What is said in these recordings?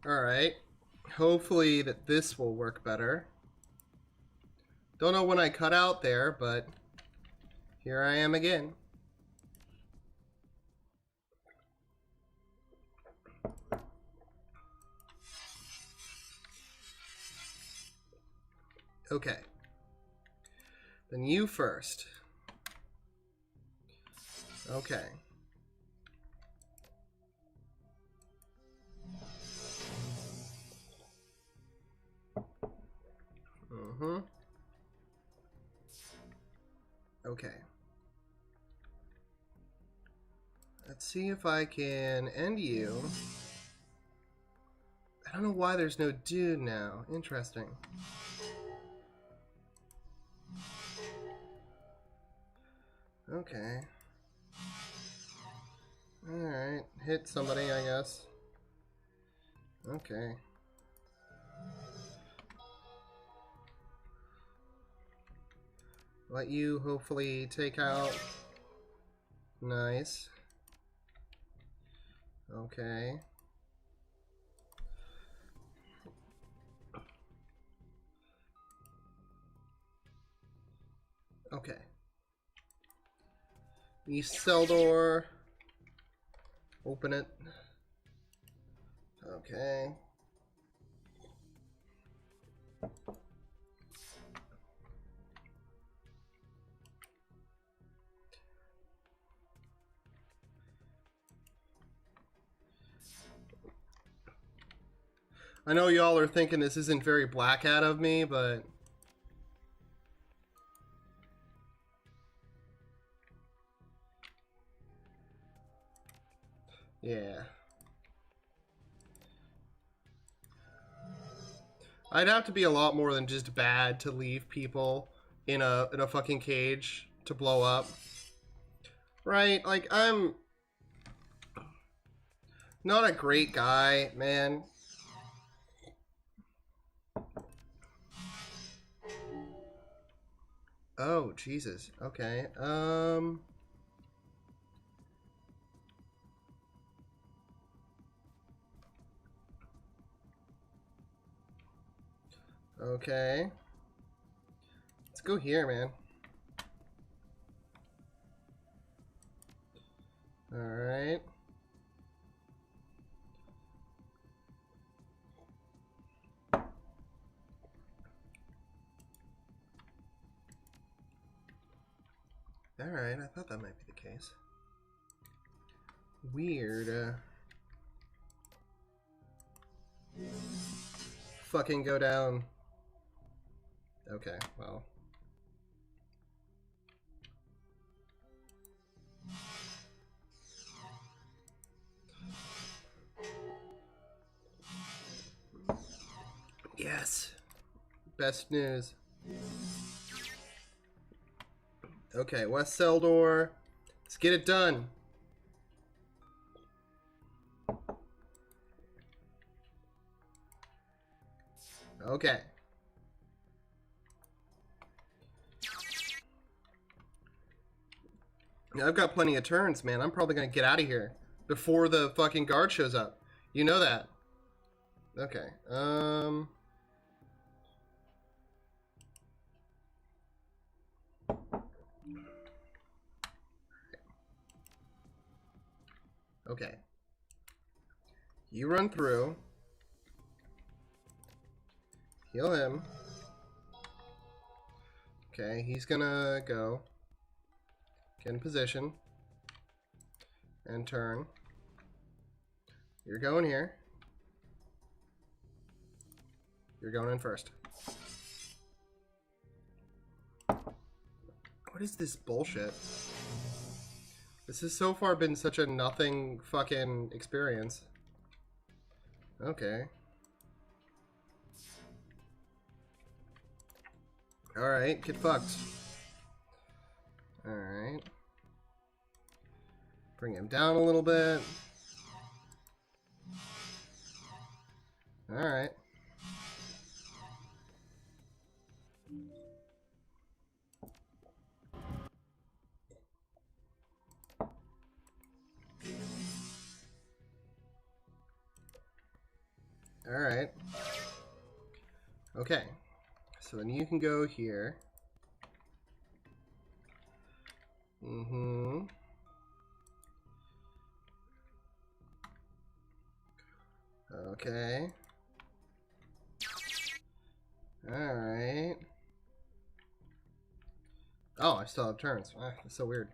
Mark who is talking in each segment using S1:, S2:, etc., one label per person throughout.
S1: Alright. Hopefully that this will work better. Don't know when I cut out there, but here I am again. Okay. Then you first. Okay. Okay. Let's see if I can end you. I don't know why there's no dude now. Interesting. Okay. Alright. Hit somebody, I guess. Okay. Let you hopefully take out. Nice. Okay. Okay. East cell door. Open it. Okay. I know y'all are thinking this isn't very Black Hat of me, but yeah. I'd have to be a lot more than just bad to leave people in a fucking cage to blow up. Right? Like, I'm not a great guy, man. Oh, Jesus. Okay. Okay. Let's go here, man. Alright. Alright, I thought that might be the case. Weird. Fucking go down. Okay, well. Yes. Best news. Okay, west cell door. Let's get it done. Okay. I've got plenty of turns, man. I'm probably gonna get out of here before the fucking guard shows up. You know that. Okay. Okay. You run through. Heal him. Okay, he's gonna go. Get in position. And turn. You're going here. You're going in first. What is this bullshit? This has so far been such a nothing fucking experience. Okay. Alright, get fucked. Alright. Bring him down a little bit. Alright. Alright. Okay. So then you can go here. Mm-hmm. Okay. Alright. Oh, I still have turns. Ah, that's so weird.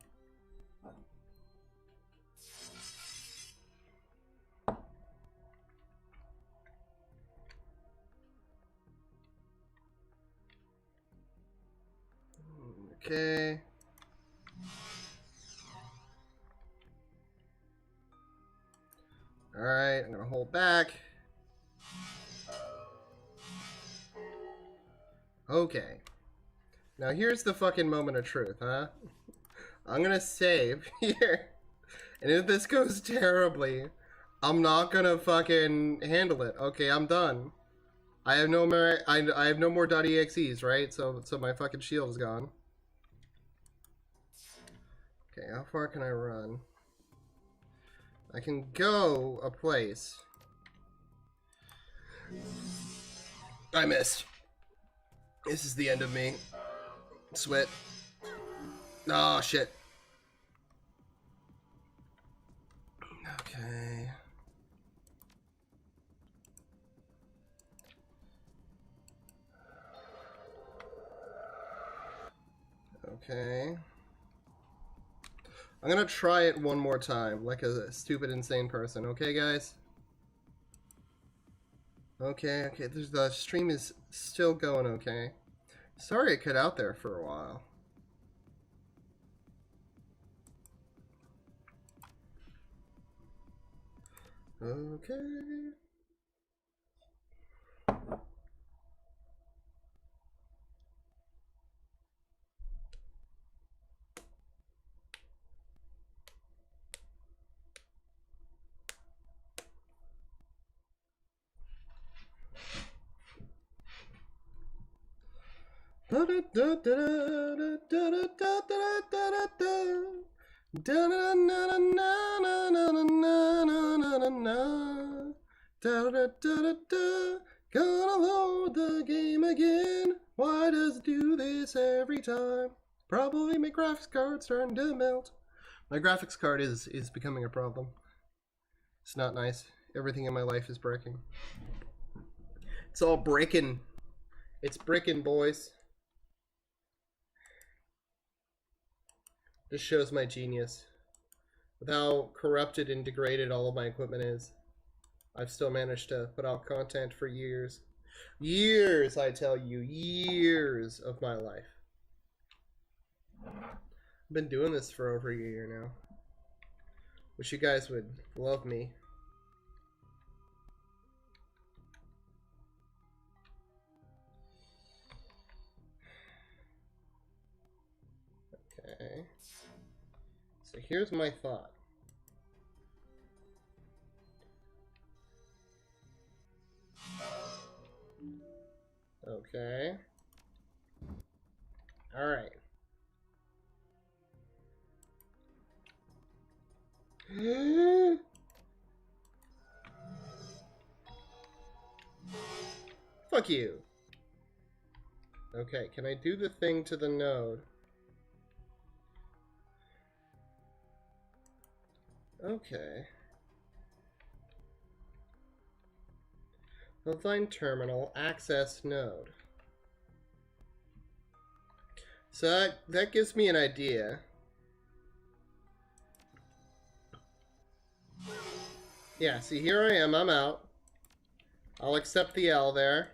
S1: Okay. Alright, I'm gonna hold back. Okay. Now here's the fucking moment of truth, huh? I'm gonna save here. And if this goes terribly, I'm not gonna fucking handle it. Okay, I'm done. I have no more I have no more .exes, right? So my fucking shield is gone. Okay, how far can I run? I can go a place. I missed. This is the end of me. Sweat. Oh, shit. Okay. Okay. I'm gonna try it one more time, like a stupid, insane person. Okay, guys? Okay, the stream is still going okay. Sorry it cut out there for a while. Okay. Gonna load the game again. Why does it do this every time? Probably my graphics card's starting to melt. My graphics card is becoming a problem. It's not nice. Everything in my life is breaking. It's all breaking. It's bricking, boys. This shows my genius. With how corrupted and degraded all of my equipment is, I've still managed to put out content for years. Years, I tell you, years of my life. I've been doing this for over a year now. Wish you guys would love me. Okay. So here's my thought. Okay. Alright. Fuck you. Okay, can I do the thing to the node? Okay. Line terminal, access node. So that gives me an idea. Yeah, see, here I am, I'm out. I'll accept the L there.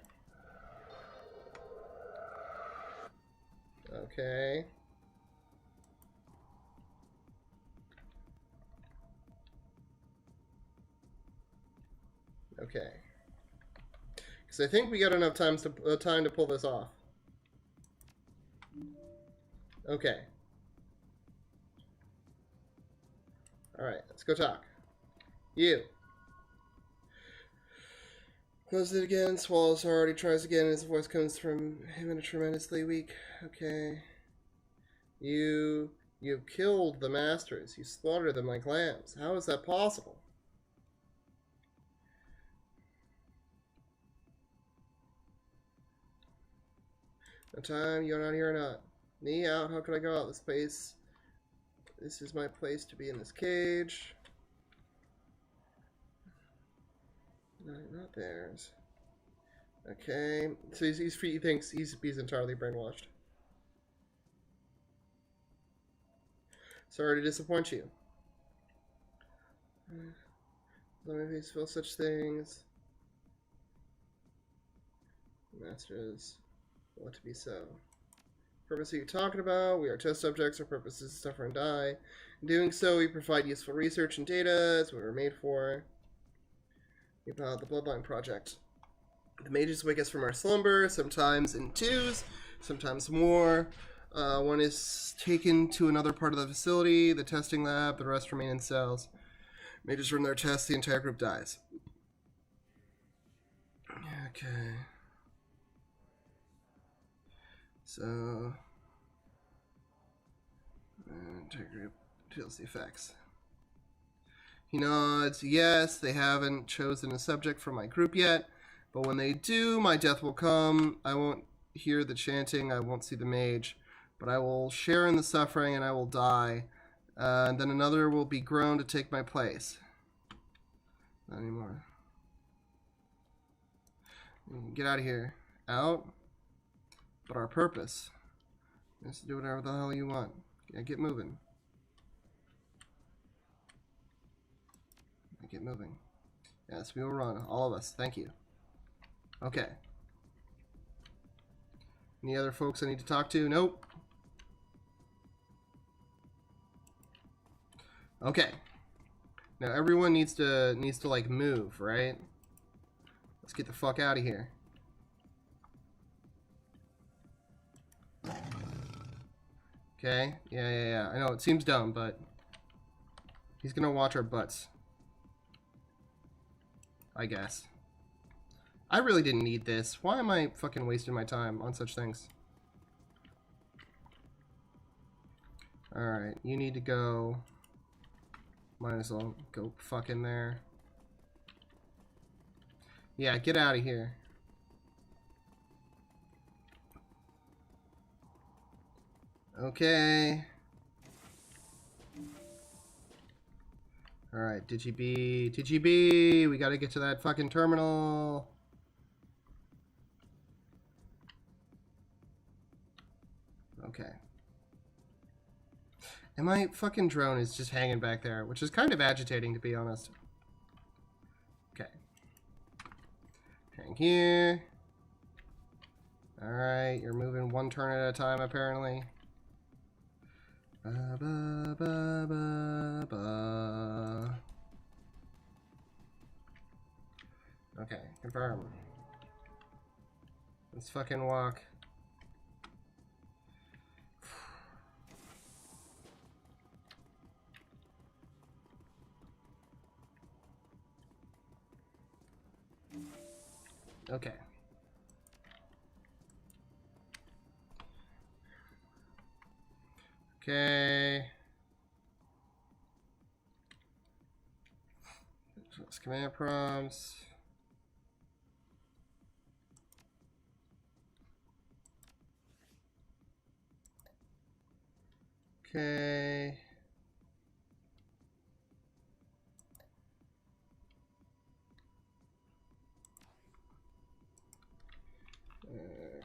S1: Okay. Okay. Because I think we got enough time to pull this off. Okay. Alright, let's go talk. You. Closes it again, swallows hard, he tries again, his voice comes from him in a tremendously weak. Okay. You've killed the masters. You slaughtered them like lambs. How is that possible? No time, you're not here or not. Me out, how could I go out this place? This is my place to be in this cage. No, not theirs. Okay, so he thinks he's entirely brainwashed. Sorry to disappoint you. Let me feel such things. Masters, what to be so. Purpose are you talking about? We are test subjects. Our purpose is to suffer and die. In doing so, we provide useful research and data. That's what we were made for. About the Bloodline Project. The mages wake us from our slumber, sometimes in twos, sometimes more. One is taken to another part of the facility, the testing lab, the rest remain in cells. Mages run their tests, the entire group dies. Okay. So, entire group feels the effects. He nods. Yes, they haven't chosen a subject for my group yet, but when they do, my death will come. I won't hear the chanting, I won't see the mage, but I will share in the suffering and I will die. And then another will be grown to take my place. Not anymore. Get out of here. Out? But our purpose is to do whatever the hell you want. Yeah, get moving. Get moving. Yes, we will run. All of us. Thank you. Okay. Any other folks I need to talk to? Nope. Okay. Now everyone needs to like move, right? Let's get the fuck out of here. Okay. Yeah. I know it seems dumb, but he's gonna watch our butts. I guess. I really didn't need this. Why am I fucking wasting my time on such things? Alright, you need to go. Might as well go fucking there. Yeah, get out of here. Okay. Alright, TGB, we gotta get to that fucking terminal. Okay. And my fucking drone is just hanging back there, which is kind of agitating, to be honest. Okay. Hang here. Alright, you're moving one turn at a time, apparently. Ba, ba, ba, ba, ba. Okay, confirm. Let's fucking walk. Okay. Okay. Let's command prompts. Okay.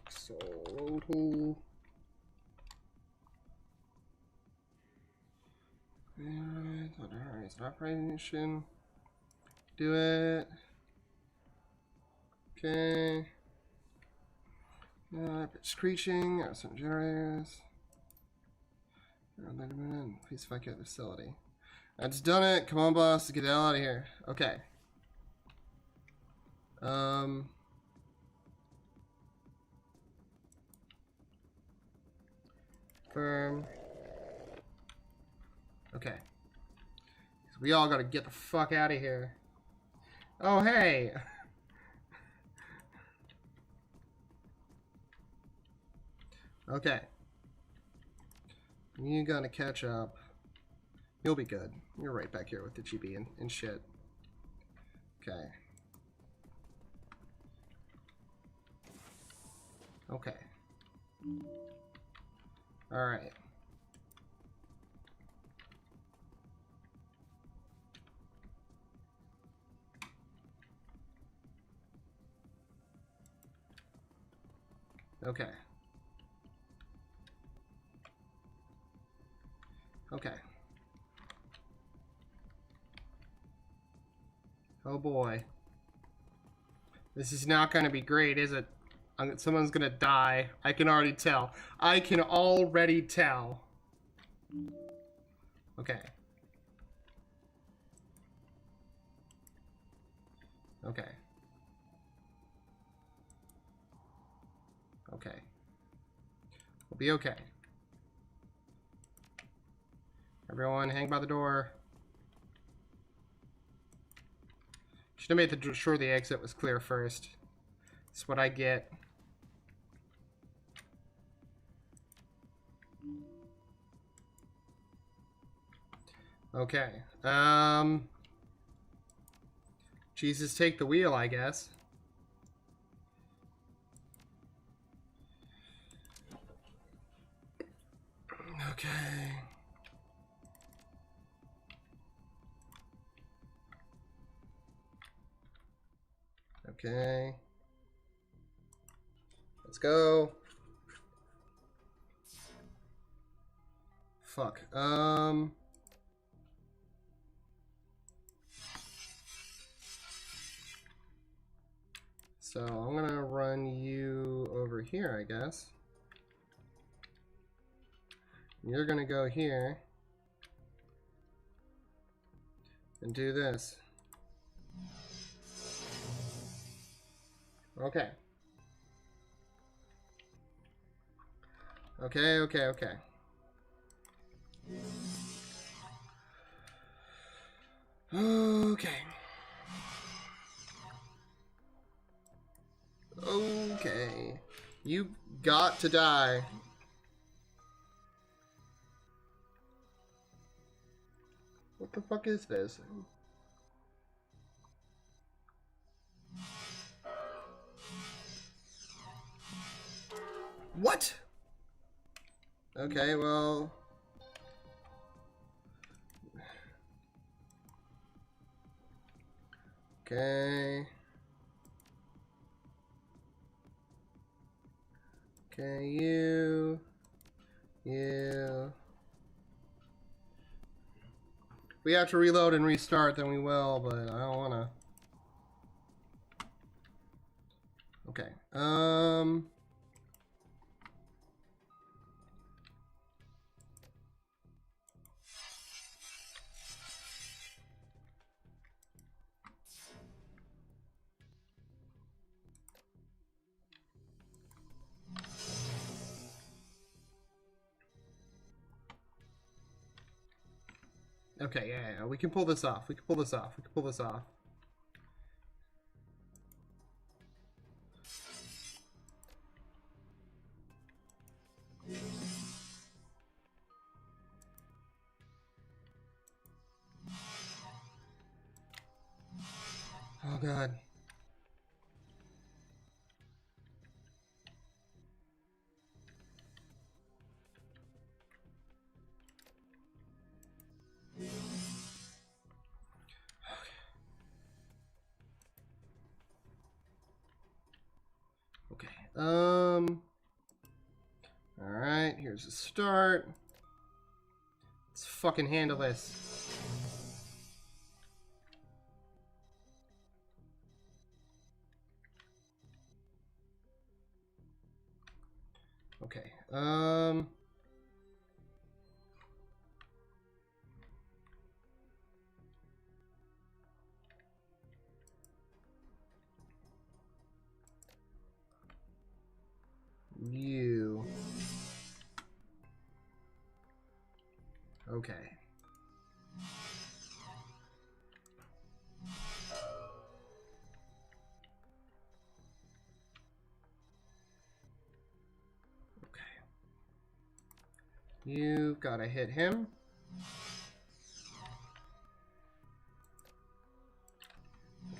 S1: Axolotl. Alright, operation. Do it. Okay. Screeching. Some generators. Please vacate the facility. That's done it. Come on, boss. Get the hell out of here. Okay. Firm. Okay. We all gotta get the fuck out of here. Oh, hey! Okay. You gotta catch up. You'll be good. You're right back here with the GB and shit. Okay. Okay. Alright. Okay. Okay. Oh boy. This is not going to be great, is it? Someone's going to die. I can already tell. I can already tell. Okay. Okay. Okay. We'll be okay. Everyone, hang by the door. Should have made sure the exit was clear first. That's what I get. Okay. Jesus, take the wheel, I guess. Okay. Okay. Let's go. Fuck. So I'm gonna run you over here, I guess. You're gonna go here and do this. Okay. Okay, okay, okay. Okay. Okay. You got to die. What the fuck is this? What? Okay, well... Okay. Okay, you. If we have to reload and restart, then we will, but I don't wanna. Okay. Okay, yeah, we can pull this off. We can pull this off. We can pull this off. Oh god. Okay. Alright, here's the start. Let's fucking handle this. Okay. You. Okay. Okay. You've got to hit him.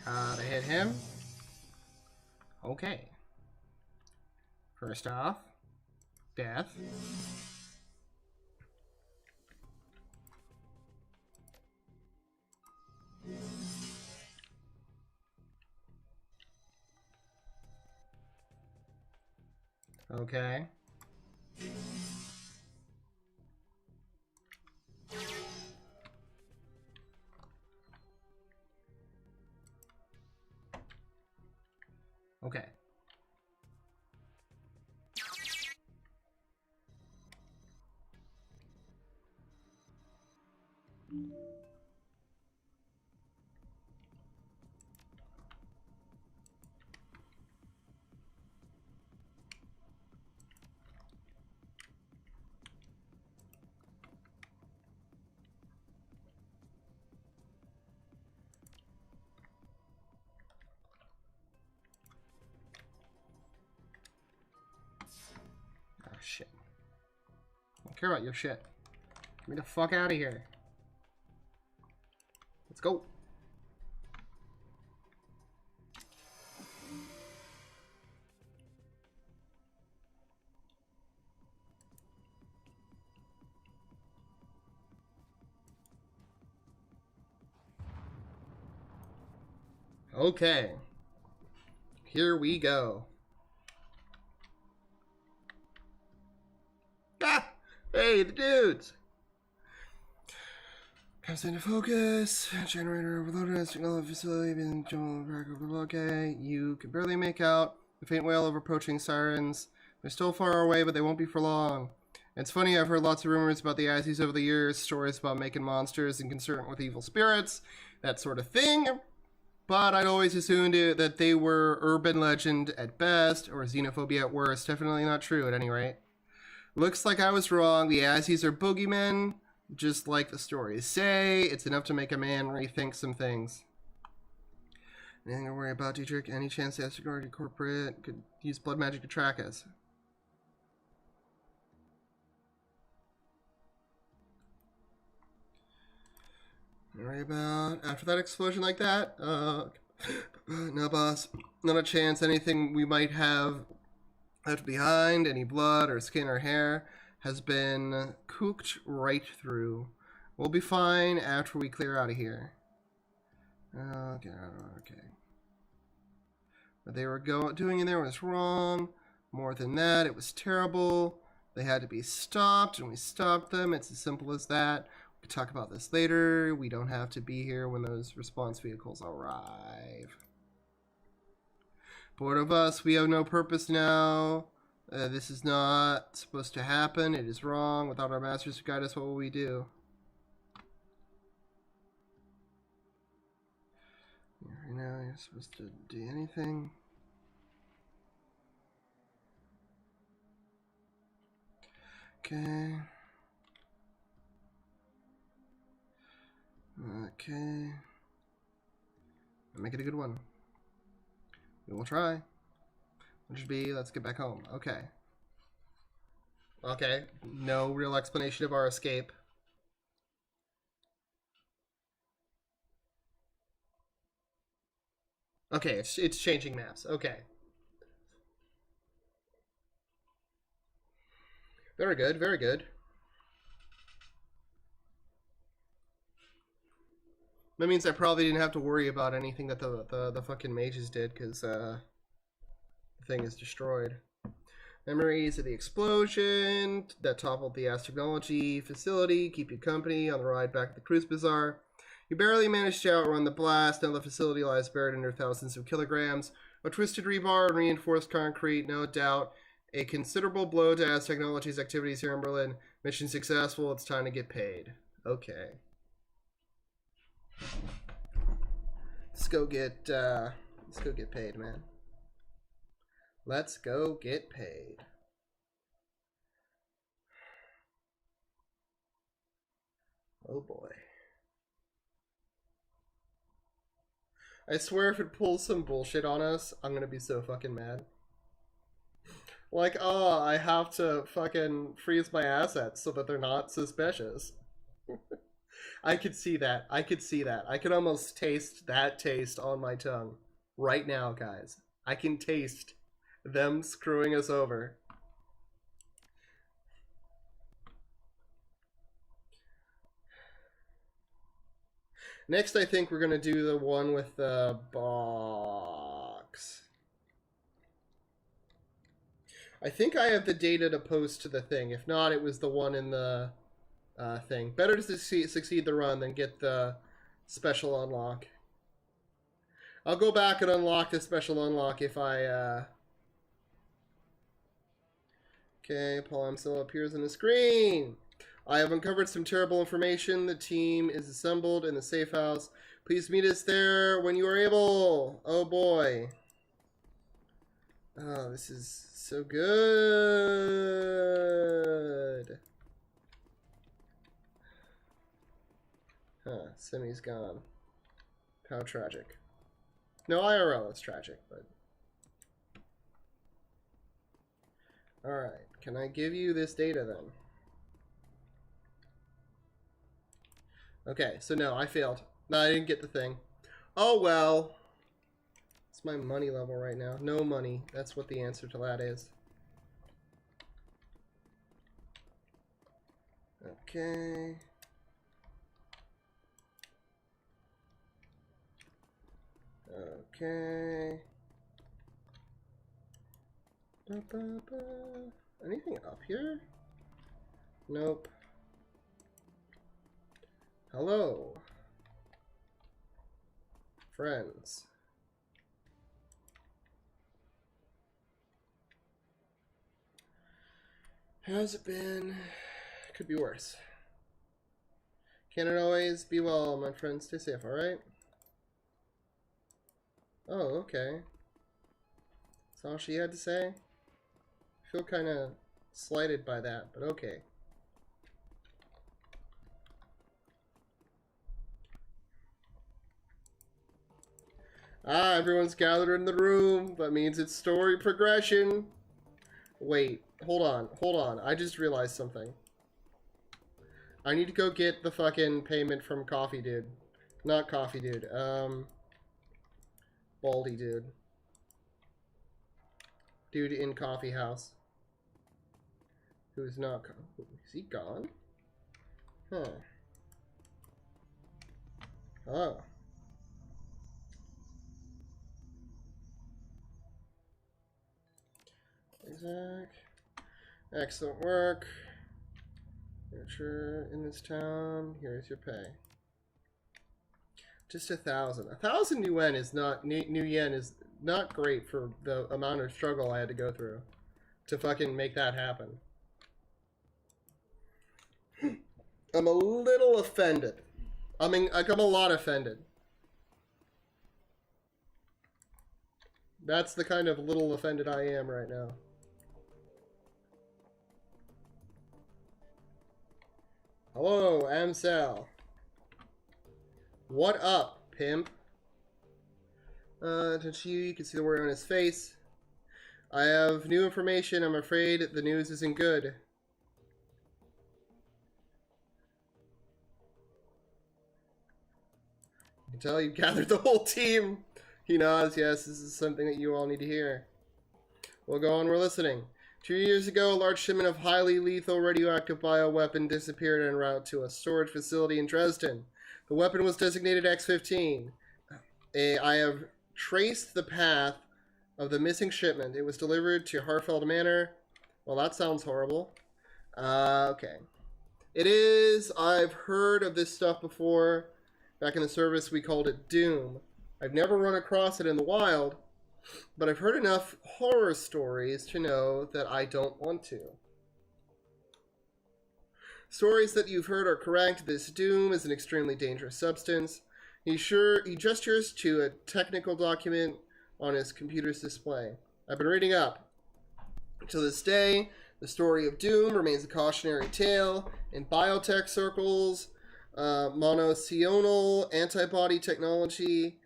S1: Gotta hit him. Okay. First off, Death. Okay. Okay. Oh, shit. I don't care about your shit. Get me the fuck out of here. Let's go. Okay. Here we go. Ah! Hey, the dudes! Comes into focus. Generator overloaded. Signal facility being okay. You can barely make out the faint wail of approaching sirens. They're still far away, but they won't be for long. It's funny, I've heard lots of rumors about the Ices over the years, stories about making monsters and concern with evil spirits, that sort of thing. But I'd always assumed that they were urban legend at best, or xenophobia at worst. Definitely not true at any rate. Looks like I was wrong. The Ices are boogeymen, just like the stories say. It's enough to make a man rethink some things. Anything to worry about, Dietrich? Any chance the Asgard corporate could use blood magic to track us? Worry about after that explosion like that? No, boss. Not a chance. Anything we might have left behind, any blood or skin or hair, has been cooked right through. We'll be fine after we clear out of here. Okay. What they were doing in there was wrong. More than that, it was terrible. They had to be stopped, and we stopped them. It's as simple as that. We can talk about this later. We don't have to be here when those response vehicles arrive. Bored of us, we have no purpose now. This is not supposed to happen. It is wrong. Without our masters to guide us, what will we do? Right now, you're supposed to do anything. Okay. Okay. Make it a good one. We will try. Which would be, let's get back home. Okay. Okay. No real explanation of our escape. Okay, it's changing maps. Okay. Very good, very good. That means I probably didn't have to worry about anything that the fucking mages did, because the thing is destroyed. Memories of the explosion that toppled the Ass Technology facility keep you company on the ride back to the Cruise Bazaar. You barely managed to outrun the blast. Now the facility lies buried under thousands of kilograms of twisted rebar and reinforced concrete. No doubt a considerable blow to Ass Technology's activities here in Berlin. Mission successful. It's time to get paid. Okay. Let's go get paid, man. Let's go get paid. Oh boy. I swear if it pulls some bullshit on us, I'm gonna be so fucking mad. Like, oh, I have to fucking freeze my assets so that they're not suspicious. I could see that. I could see that. I could almost taste that taste on my tongue right now, guys. I can taste them screwing us over. Next, I think we're going to do the one with the box. I think I have the data to post to the thing. If not, it was the one in the thing. Better to succeed the run than get the special unlock. I'll go back and unlock the special unlock if I... Okay, Paul Amsel appears on the screen. I have uncovered some terrible information. The team is assembled in the safe house. Please meet us there when you are able. Oh boy. Oh, this is so good. Huh, Simi's gone. How tragic. No, IRL, it's tragic, but... Alright, can I give you this data then? Okay, so no, I failed. No, I didn't get the thing. Oh well. It's my money level right now. No money. That's what the answer to that is. Okay. Okay. Anything up here? Nope. Hello. Friends. How's it been? Could be worse. Can it always be well, my friends? Stay safe, alright? Oh, okay. That's all she had to say? I feel kind of slighted by that, but okay. Ah, everyone's gathered in the room. That means it's story progression. Wait, hold on. I just realized something. I need to go get the fucking payment from Coffee Dude. Not Coffee Dude, Baldy Dude. Dude in Coffee House. Who's not... Is he gone? Huh. Oh. Exact. Excellent work. You're in this town. Here's your pay. Just 1,000. 1,000 new yen is not great for the amount of struggle I had to go through to fucking make that happen. I'm a little offended. I mean, I'm a lot offended. That's the kind of little offended I am right now. Hello, Amsel. What up, pimp? You can see the worry on his face. I have new information. I'm afraid the news isn't good. I can tell you gathered the whole team. He nods. Yes, this is something that you all need to hear. Well, go on, we're listening. 2 years ago, a large shipment of highly lethal radioactive bioweapon disappeared en route to a storage facility in Dresden. The weapon was designated X-15. I have traced the path of the missing shipment. It was delivered to Harfeld Manor. Well, that sounds horrible. Okay. It is. I've heard of this stuff before. Back in the service, we called it Doom. I've never run across it in the wild, but I've heard enough horror stories to know that I don't want to. Stories that you've heard are correct. This Doom is an extremely dangerous substance. He gestures to a technical document on his computer's display. I've been reading up. To this day, the story of Doom remains a cautionary tale in biotech circles. Monocyonal antibody technology,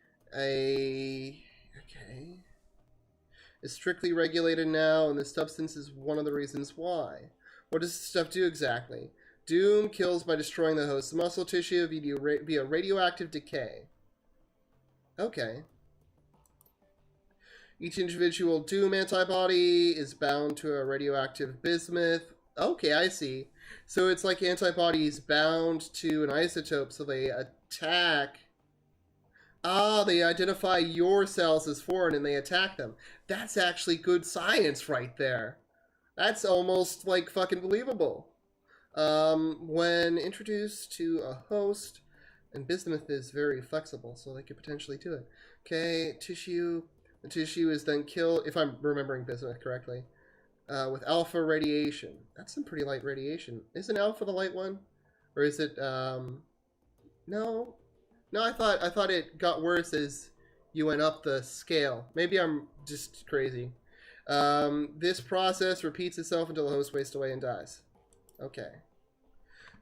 S1: is strictly regulated now, and this substance is one of the reasons why. What does this stuff do exactly? Doom kills by destroying the host's muscle tissue via radioactive decay. Okay. Each individual Doom antibody is bound to a radioactive bismuth. Okay, I see. So it's like antibodies bound to an isotope, so they attack Ah, they identify your cells as foreign and they attack them. That's actually good science right there. That's almost like fucking believable. When introduced to a host, and bismuth is very flexible, so they could potentially do it. Okay, tissue. The tissue is then killed, if I'm remembering bismuth correctly, with alpha radiation. That's some pretty light radiation. Isn't alpha the light one? Or is it, no? No, I thought it got worse as you went up the scale. Maybe I'm just crazy. This process repeats itself until the host wastes away and dies. Okay.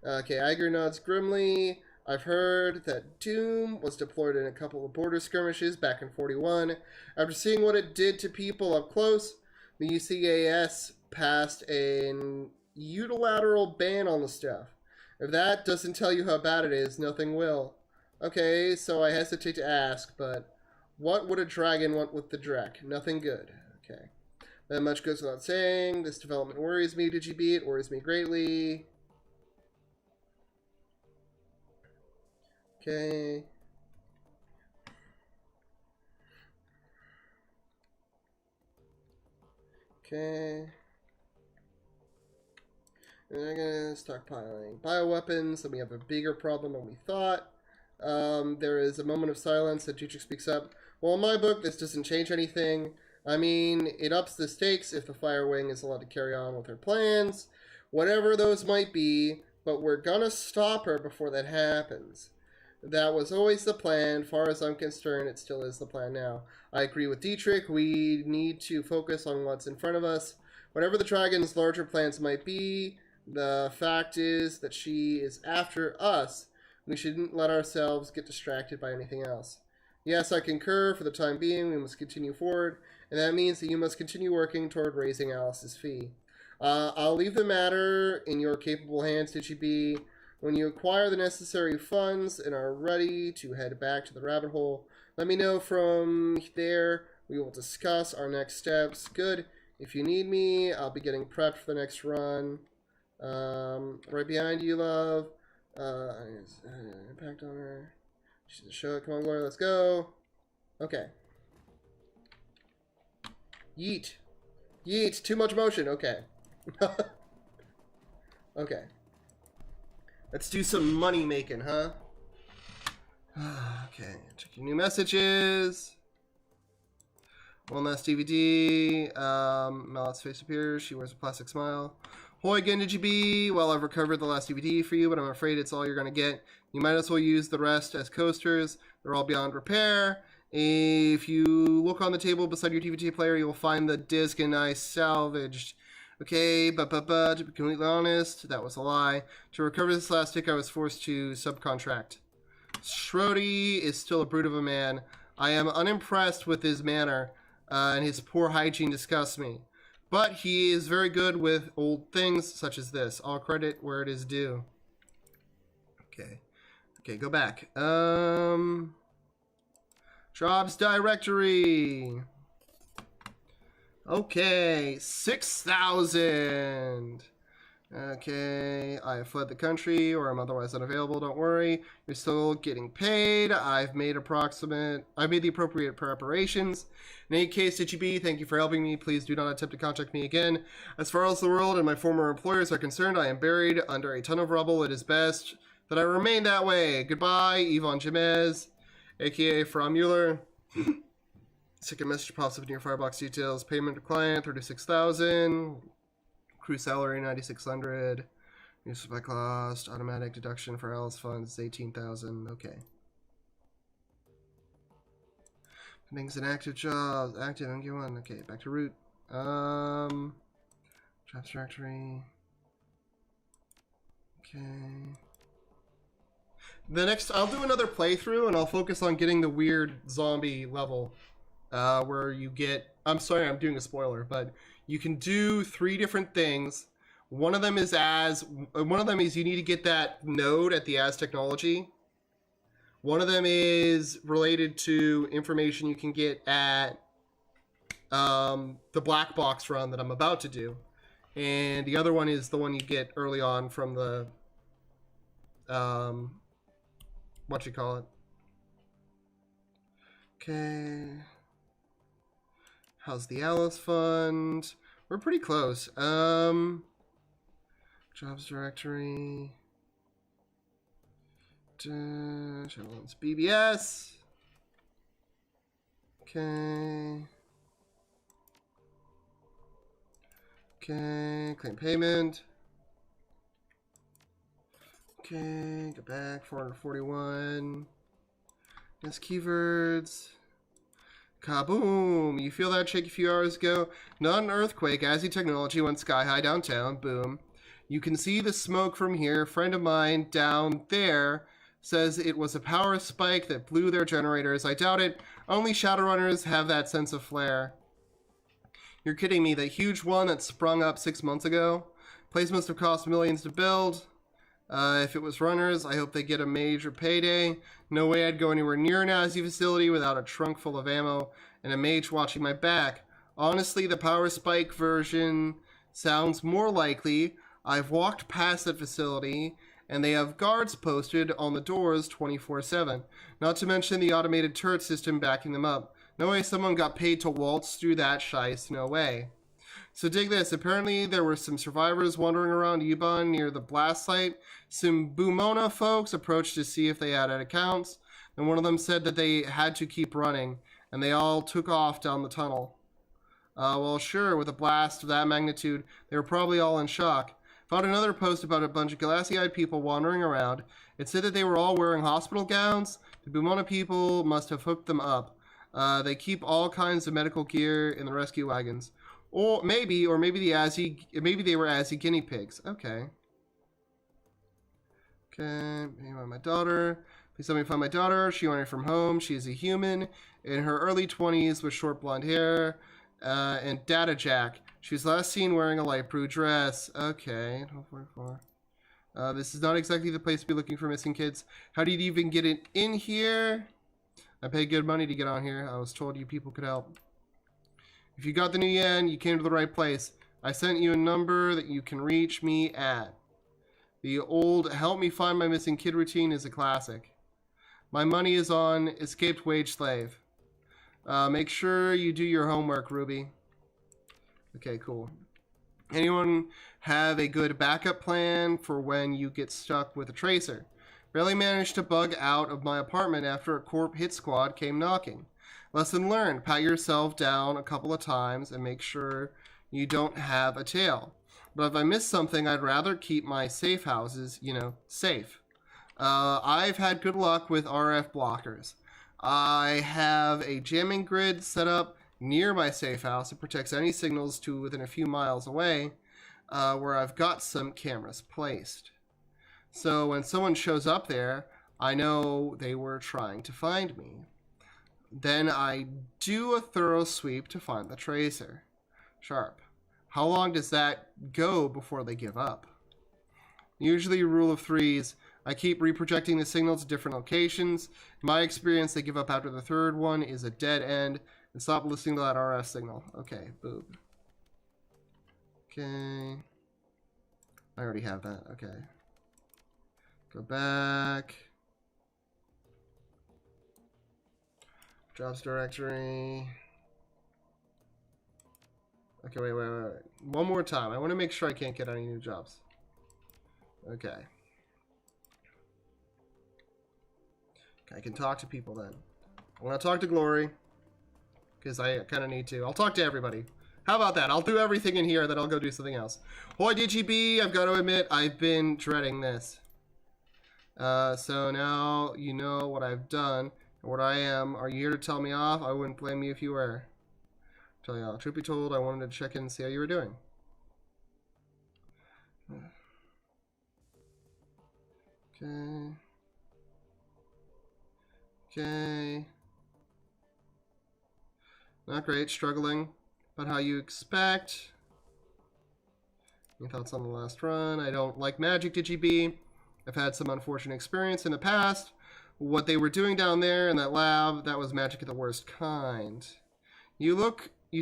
S1: Okay, Iger nods grimly. I've heard that Doom was deployed in a couple of border skirmishes back in 41. After seeing what it did to people up close, the UCAS passed an unilateral ban on the stuff. If that doesn't tell you how bad it is, nothing will. Okay, so I hesitate to ask, but what would a dragon want with the Drek? Nothing good. Okay. That much goes without saying. This development worries me, DGB. It worries me greatly. Okay. Okay. And they're gonna stockpiling bioweapons, and we have a bigger problem than we thought. There is a moment of silence that Dietrich speaks up. Well, in my book, this doesn't change anything. I mean, it ups the stakes if the Fire Wing is allowed to carry on with her plans, whatever those might be, but we're gonna stop her before that happens. That was always the plan. Far as I'm concerned, it still is the plan now. I agree with Dietrich. We need to focus on what's in front of us. Whatever the dragon's larger plans might be, the fact is that she is after us. We shouldn't let ourselves get distracted by anything else. Yes, I concur. For the time being, we must continue forward, and that means that you must continue working toward raising Alice's fee. I'll leave the matter in your capable hands, DGB. When you acquire the necessary funds and are ready to head back to the rabbit hole, let me know. From there. We will discuss our next steps. Good. If you need me, I'll be getting prepped for the next run. Right behind you, love. Impact on her. She's a show. Come on, Gloria, let's go. Okay. Yeet. Yeet. Too much motion. Okay. Okay. Let's do some money making, huh? Okay. Check your new messages. One last DVD. Mallet's face appears. She wears a plastic smile. Hoy again, did you be? Well, I've recovered the last DVD for you, but I'm afraid it's all you're going to get. You might as well use the rest as coasters. They're all beyond repair. If you look on the table beside your DVD player, you'll find the disc and I salvaged. Okay, but to be completely honest, that was a lie. To recover this last stick, I was forced to subcontract. Schrody is still a brute of a man. I am unimpressed with his manner, and his poor hygiene disgusts me. But he is very good with old things such as this. All credit where it is due. Okay. Okay, go back. Jobs directory. Okay, 6,000. Okay, I have fled the country or I'm otherwise unavailable. Don't worry. You're still getting paid. I've made the appropriate preparations. In any case, DGB, thank you for helping me. Please do not attempt to contact me again. As far as the world and my former employers are concerned, I am buried under a ton of rubble. It is best that I remain that way. Goodbye, Yvonne Jamez, aka Fra Mueller. Second message pops up in your Firebox details. Payment to client, 36,000. Crew salary, 9,600. Use by cost. Automatic deduction for Alice funds, 18,000. Okay. Things in active jobs. Active MQ1. Okay, back to root. Jobs directory. Okay. The next, I'll do another playthrough and I'll focus on getting the weird zombie level. Where you get, I'm sorry, I'm doing a spoiler, but you can do 3 different things. One of them is you need to get that node at the As technology. One of them is related to information you can get at the black box run that I'm about to do. And the other one is the one you get early on from the, Okay. How's the Alice Fund? We're pretty close. Jobs directory. Shadowrun's BBS. Okay. Okay. Claim payment. Okay. Go back. 441. Yes, keywords. Kaboom! You feel that shake a few hours ago? Not an earthquake. As the technology went sky high downtown. Boom. You can see the smoke from here. A friend of mine down there says it was a power spike that blew their generators. I doubt it. Only Shadowrunners have that sense of flair. You're kidding me. That huge one that sprung up 6 months ago? Place must have cost millions to build. If it was runners, I hope they get a major payday. No way I'd go anywhere near an ASI facility without a trunk full of ammo and a mage watching my back. Honestly, the power spike version sounds more likely. I've walked past that facility, and they have guards posted on the doors 24/7. Not to mention the automated turret system backing them up. No way someone got paid to waltz through that shice. No way. So dig this. Apparently there were some survivors wandering around Yuban near the blast site. Some Bumona folks approached to see if they had accounts, and one of them said that they had to keep running, and they all took off down the tunnel. Well, sure, with a blast of that magnitude, they were probably all in shock. Found another post about a bunch of glassy-eyed people wandering around. It said that they were all wearing hospital gowns. The Bumona people must have hooked them up. They keep all kinds of medical gear in the rescue wagons. Or maybe they were ASI guinea pigs. Okay. Okay, my daughter. Please let me find my daughter. She wandered from home. She is a human in her early 20s with short blonde hair and data jack. She was last seen wearing a light blue dress. Okay, 1244. This is not exactly the place to be looking for missing kids. How did you even get it in here? I paid good money to get on here. I was told you people could help. If you got the new yen, you came to the right place. I sent you a number that you can reach me at. The old help me find my missing kid routine is a classic. My money is on escaped wage slave. Make sure you do your homework, Ruby. Okay, cool. Anyone have a good backup plan for when you get stuck with a tracer? Barely managed to bug out of my apartment after a corp hit squad came knocking. Lesson learned, pat yourself down a couple of times and make sure you don't have a tail. But if I miss something, I'd rather keep my safe houses, safe. I've had good luck with RF blockers. I have a jamming grid set up near my safe house. It protects any signals to within a few miles away, where I've got some cameras placed. So when someone shows up there, I know they were trying to find me. Then I do a thorough sweep to find the tracer. Sharp. How long does that go before they give up? Usually rule of threes. I keep reprojecting the signal to different locations. In my experience, they give up after the third one is a dead end and stop listening to that RF signal. Okay, boob. Okay. I already have that. Okay. Go back. Jobs directory. Okay, wait. One more time. I want to make sure I can't get any new jobs. Okay. I can talk to people then. I want to talk to Glory, because I kind of need to. I'll talk to everybody. How about that? I'll do everything in here, then I'll go do something else. Hoi DGB, I've got to admit, I've been dreading this. So now you know what I've done and what I am. Are you here to tell me off? I wouldn't blame you if you were. Tell you all. Truth be told, I wanted to check in and see how you were doing. Okay. Okay. Not great. Struggling. About how you expect. Any thoughts on the last run? I don't like magic, DGB. I've had some unfortunate experience in the past. What they were doing down there in that lab, that was magic of the worst kind. You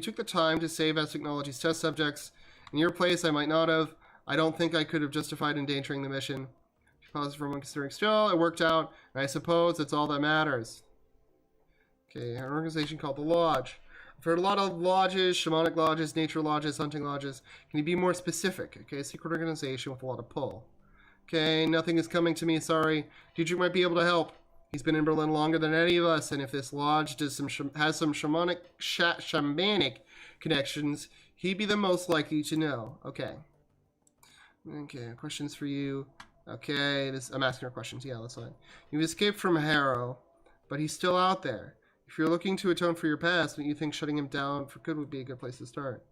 S1: took the time to save as technology's test subjects. In your place, I might not have. I don't think I could have justified endangering the mission. Pause for one considering still. It worked out, and I suppose that's all that matters. Okay, an organization called the Lodge. I've heard a lot of lodges, shamanic lodges, nature lodges, hunting lodges. Can you be more specific? Okay, secret organization with a lot of pull. Okay, nothing is coming to me, sorry. Dietrich might be able to help. He's been in Berlin longer than any of us, and if this lodge has some shamanic connections, he'd be the most likely to know. Okay. Okay, questions for you. Okay, I'm asking her questions. Yeah, that's fine. You've escaped from Harrow, but he's still out there. If you're looking to atone for your past, don't you think shutting him down for good would be a good place to start?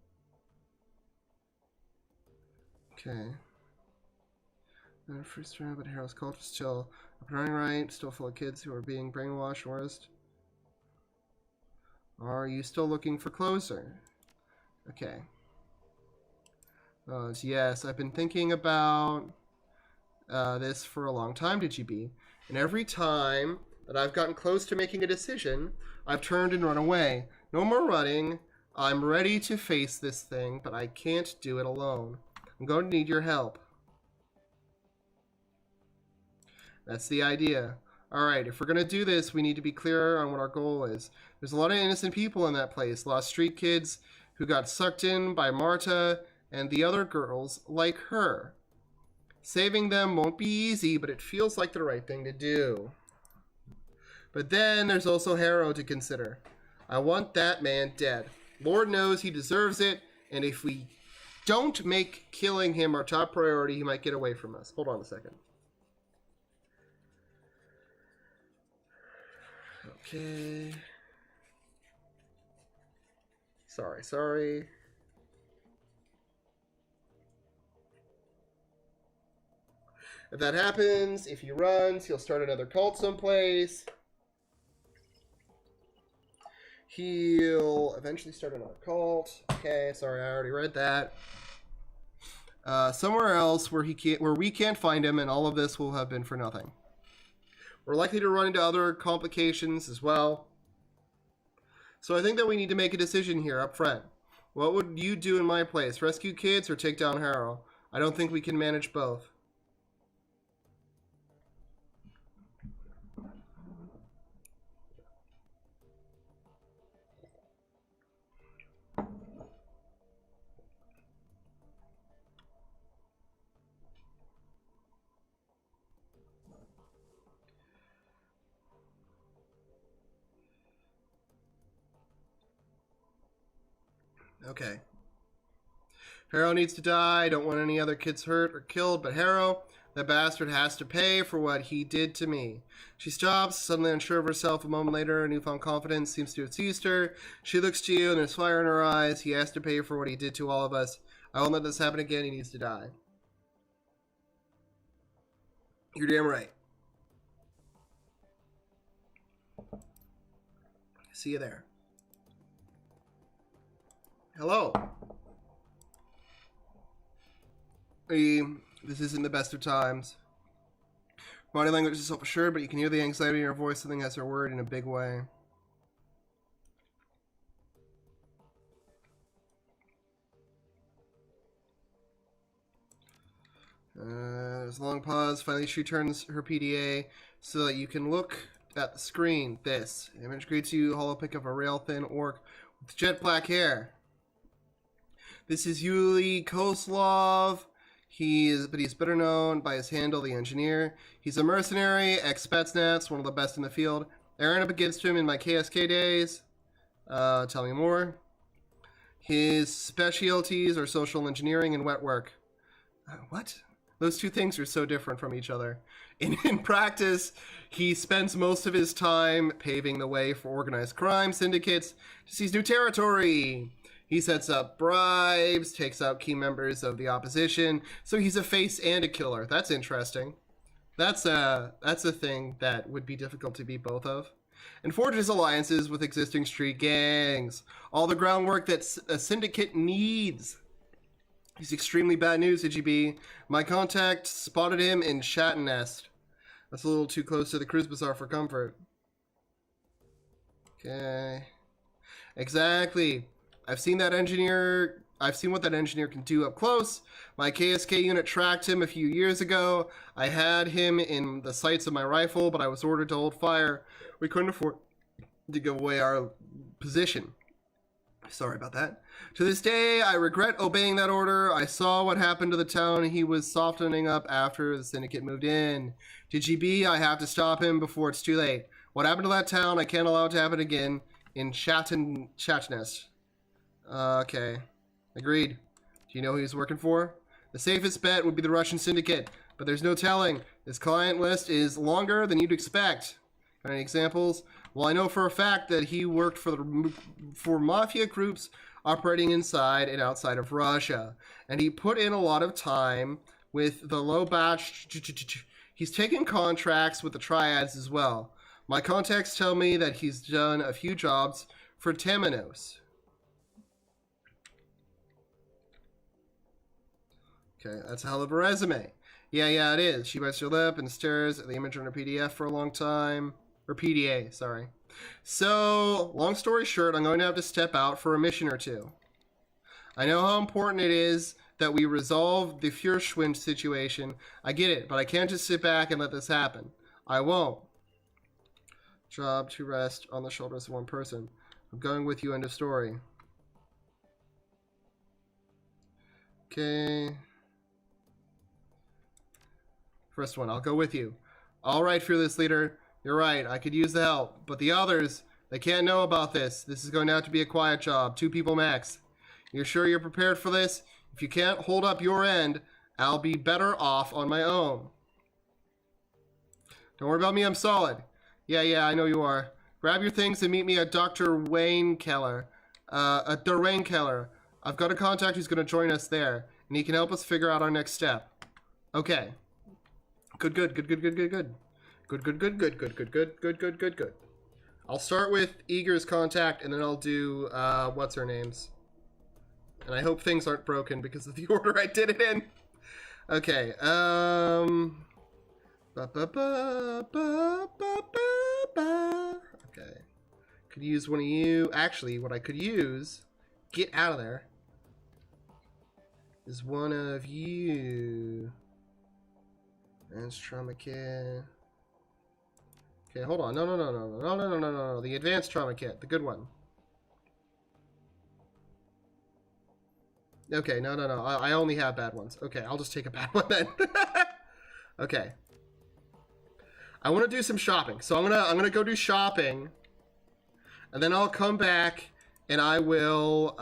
S1: Okay. First round, but Harrow's culture is still up and running right, still full of kids who are being brainwashed, worst. Are you still looking for closer? Okay. Yes, I've been thinking about this for a long time, DGB, and every time that I've gotten close to making a decision, I've turned and run away. No more running. I'm ready to face this thing, but I can't do it alone. I'm going to need your help. That's the idea. Alright, if we're going to do this, we need to be clear on what our goal is. There's a lot of innocent people in that place. Lost street kids who got sucked in by Marta and the other girls like her. Saving them won't be easy, but it feels like the right thing to do. But then there's also Harrow to consider. I want that man dead. Lord knows he deserves it, and if we don't make killing him our top priority, he might get away from us. Hold on a second. Okay. Sorry. If that happens, if he runs, he'll start another cult someplace. He'll eventually start another cult. Okay, sorry, I already read that. Somewhere else where we can't find him, and all of this will have been for nothing. We're likely to run into other complications as well. So I think that we need to make a decision here up front. What would you do in my place? Rescue kids or take down Harrow? I don't think we can manage both. Okay. Harrow needs to die. I don't want any other kids hurt or killed, but Harrow, that bastard, has to pay for what he did to me. She stops, suddenly unsure of herself. A moment later, a newfound confidence seems to have seized her. She looks to you, and there's fire in her eyes. He has to pay for what he did to all of us. I won't let this happen again. He needs to die. You're damn right. See you there. Hello. This isn't the best of times. Body language is self-assured, but you can hear the anxiety in her voice. Something has her worried in a big way. There's a long pause. Finally, she turns her PDA so that you can look at the screen. This image greets you. Hollow pic of a rail-thin orc with jet black hair. This is Yuli Koslov. He's better known by his handle, the Engineer. He's a mercenary, ex-Spetsnaz, one of the best in the field. I ran up against him in my KSK days. Tell me more. His specialties are social engineering and wet work. What? Those two things are so different from each other. In practice, he spends most of his time paving the way for organized crime syndicates to seize new territory. He sets up bribes, takes out key members of the opposition, so he's a face and a killer. That's interesting. That's a thing that would be difficult to be both of. And forges alliances with existing street gangs. All the groundwork that a syndicate needs. He's extremely bad news, IGB. My contact spotted him in Shatnest. That's a little too close to the Cruise Bazaar for comfort. Okay. Exactly. I've seen what that engineer can do up close. My KSK unit tracked him a few years ago. I had him in the sights of my rifle, but I was ordered to hold fire. We couldn't afford to give away our position. Sorry about that. To this day, I regret obeying that order. I saw what happened to the town he was softening up after the syndicate moved in. To GB, I have to stop him before it's too late. What happened to that town, I can't allow it to happen again in Chatness. Okay. Agreed. Do you know who he's working for? The safest bet would be the Russian syndicate, but there's no telling. His client list is longer than you'd expect. Got any examples? Well, I know for a fact that he worked for mafia groups operating inside and outside of Russia, and he put in a lot of time with the low batch. He's taken contracts with the triads as well. My contacts tell me that he's done a few jobs for Temenos. Okay, that's a hell of a resume. Yeah, it is. She bites her lip and stares at the image on her PDF for a long time. Or PDA, sorry. So, long story short, I'm going to have to step out for a mission or two. I know how important it is that we resolve the Fürschwind situation. I get it, but I can't just sit back and let this happen. I won't. Job to rest on the shoulders of one person. I'm going with you, end of story. Okay. First one, I'll go with you. All right, fearless leader. You're right, I could use the help. But the others, they can't know about this. This is going to have to be a quiet job. 2 people max. You're sure you're prepared for this? If you can't hold up your end, I'll be better off on my own. Don't worry about me, I'm solid. Yeah, I know you are. Grab your things and meet me at Dr. Wayne Keller. At the Wayne Keller. I've got a contact who's going to join us there, and he can help us figure out our next step. Okay. Good. Good. I'll start with Eager's contact, and then I'll do, what's her name's. And I hope things aren't broken because of the order I did it in. Okay, okay. Could use one of you. Actually, what I could use, get out of there, is one of you. Advanced trauma kit. Okay, hold on. No. The advanced trauma kit, the good one. Okay, no. I only have bad ones. Okay, I'll just take a bad one then. Okay. I want to do some shopping, so I'm gonna go do shopping, and then I'll come back and I will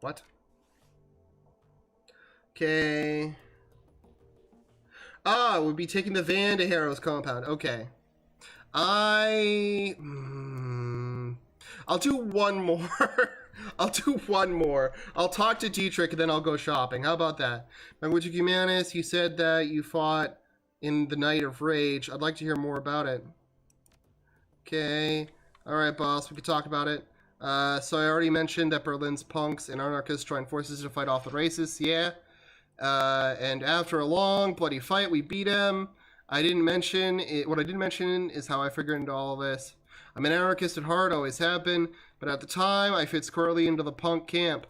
S1: what? Okay. Ah, we'll be taking the van to Harrow's compound. Okay. I'll do one more. I'll do one more. I'll talk to Dietrich and then I'll go shopping. How about that? Language of Humanus, you said that you fought in the Night of Rage. I'd like to hear more about it. Okay. Alright, boss. We could talk about it. So I already mentioned that Berlin's punks and anarchists joined forces to fight off the racists. Yeah. And after a long, bloody fight, we beat him. I didn't mention it. What I didn't mention is how I figured into all of this. I'm an anarchist at heart, always have been, but at the time, I fit squarely into the punk camp.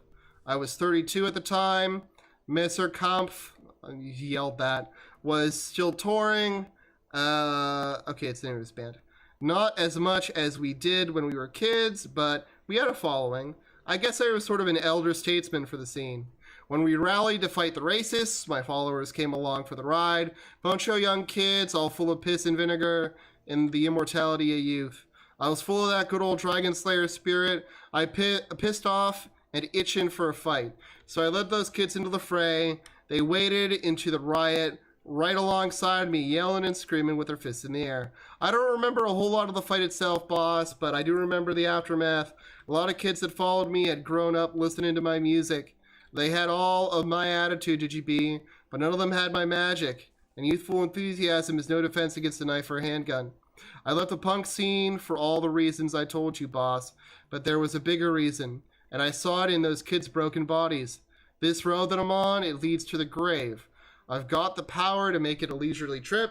S1: I was 32 at the time. Messer Kampf, he yelled that, was still touring. Okay, it's the name of his band. Not as much as we did when we were kids, but we had a following. I guess I was sort of an elder statesman for the scene. When we rallied to fight the racists, my followers came along for the ride. Bunch of young kids, all full of piss and vinegar, and the immortality of youth. I was full of that good old Dragon Slayer spirit. I pissed off and itching for a fight. So I led those kids into the fray. They waded into the riot right alongside me, yelling and screaming with their fists in the air. I don't remember a whole lot of the fight itself, boss, but I do remember the aftermath. A lot of kids that followed me had grown up listening to my music. They had all of my attitude, GGB, but none of them had my magic. And youthful enthusiasm is no defense against a knife or a handgun. I left the punk scene for all the reasons I told you, boss, but there was a bigger reason, and I saw it in those kids' broken bodies. This road that I'm on, it leads to the grave. I've got the power to make it a leisurely trip,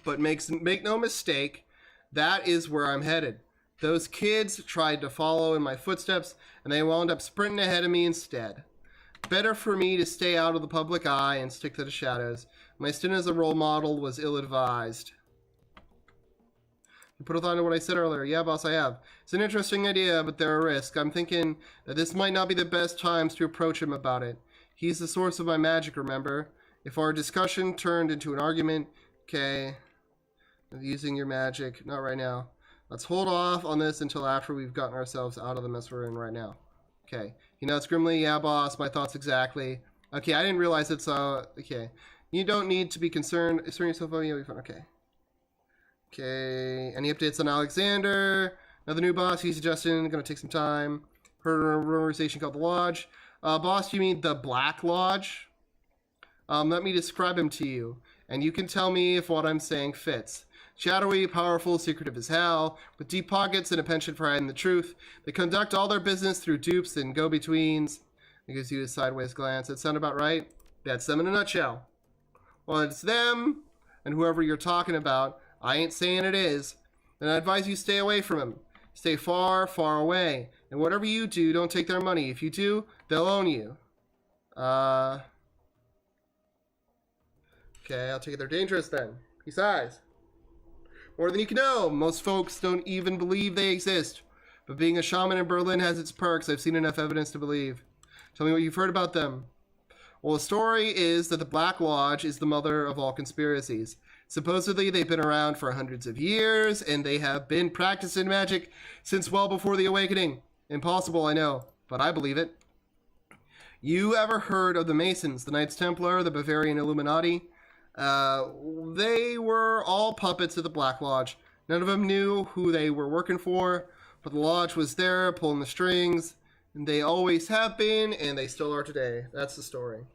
S1: but make no mistake, that is where I'm headed. Those kids tried to follow in my footsteps, and they wound up sprinting ahead of me instead. Better for me to stay out of the public eye and stick to the shadows. My stint as a role model was ill-advised. You put a thought into what I said earlier. Yeah, boss, I have. It's an interesting idea, but there are risks. I'm thinking that this might not be the best times to approach him about it. He's the source of my magic, remember? If our discussion turned into an argument, okay, using your magic, not right now. Let's hold off on this until after we've gotten ourselves out of the mess we're in right now. Okay. You know, it's Grimly. Yeah, boss. My thoughts exactly. Okay, I didn't realize it's, okay. You don't need to be concerned. Assert yourself, oh, you'll be fine. Okay. Okay. Any updates on Alexander? Another new boss. He's suggesting. Gonna take some time. Heard a organization called the Lodge. Boss, you mean the Black Lodge? Let me describe him to you, and you can tell me if what I'm saying fits. Shadowy, powerful, secretive as hell, with deep pockets and a penchant for hiding the truth. They conduct all their business through dupes and go-betweens. It gives you a sideways glance. That sound about right? That's them in a nutshell. Well, it's them, and whoever you're talking about, I ain't saying it is. Then I advise you stay away from him. Stay far, far away. And whatever you do, don't take their money. If you do, they'll own you. Okay, I'll take it they're dangerous then. Besides, more than you can know. Most folks don't even believe they exist. But being a shaman in Berlin has its perks. I've seen enough evidence to believe. Tell me what you've heard about them. Well, the story is that the Black Lodge is the mother of all conspiracies. Supposedly, they've been around for hundreds of years, and they have been practicing magic since well before the Awakening. Impossible, I know, but I believe it. You ever heard of the Masons, the Knights Templar, the Bavarian Illuminati? They were all puppets of the Black Lodge. None of them knew who they were working for, but the Lodge was there pulling the strings, and they always have been, and they still are today. That's the story.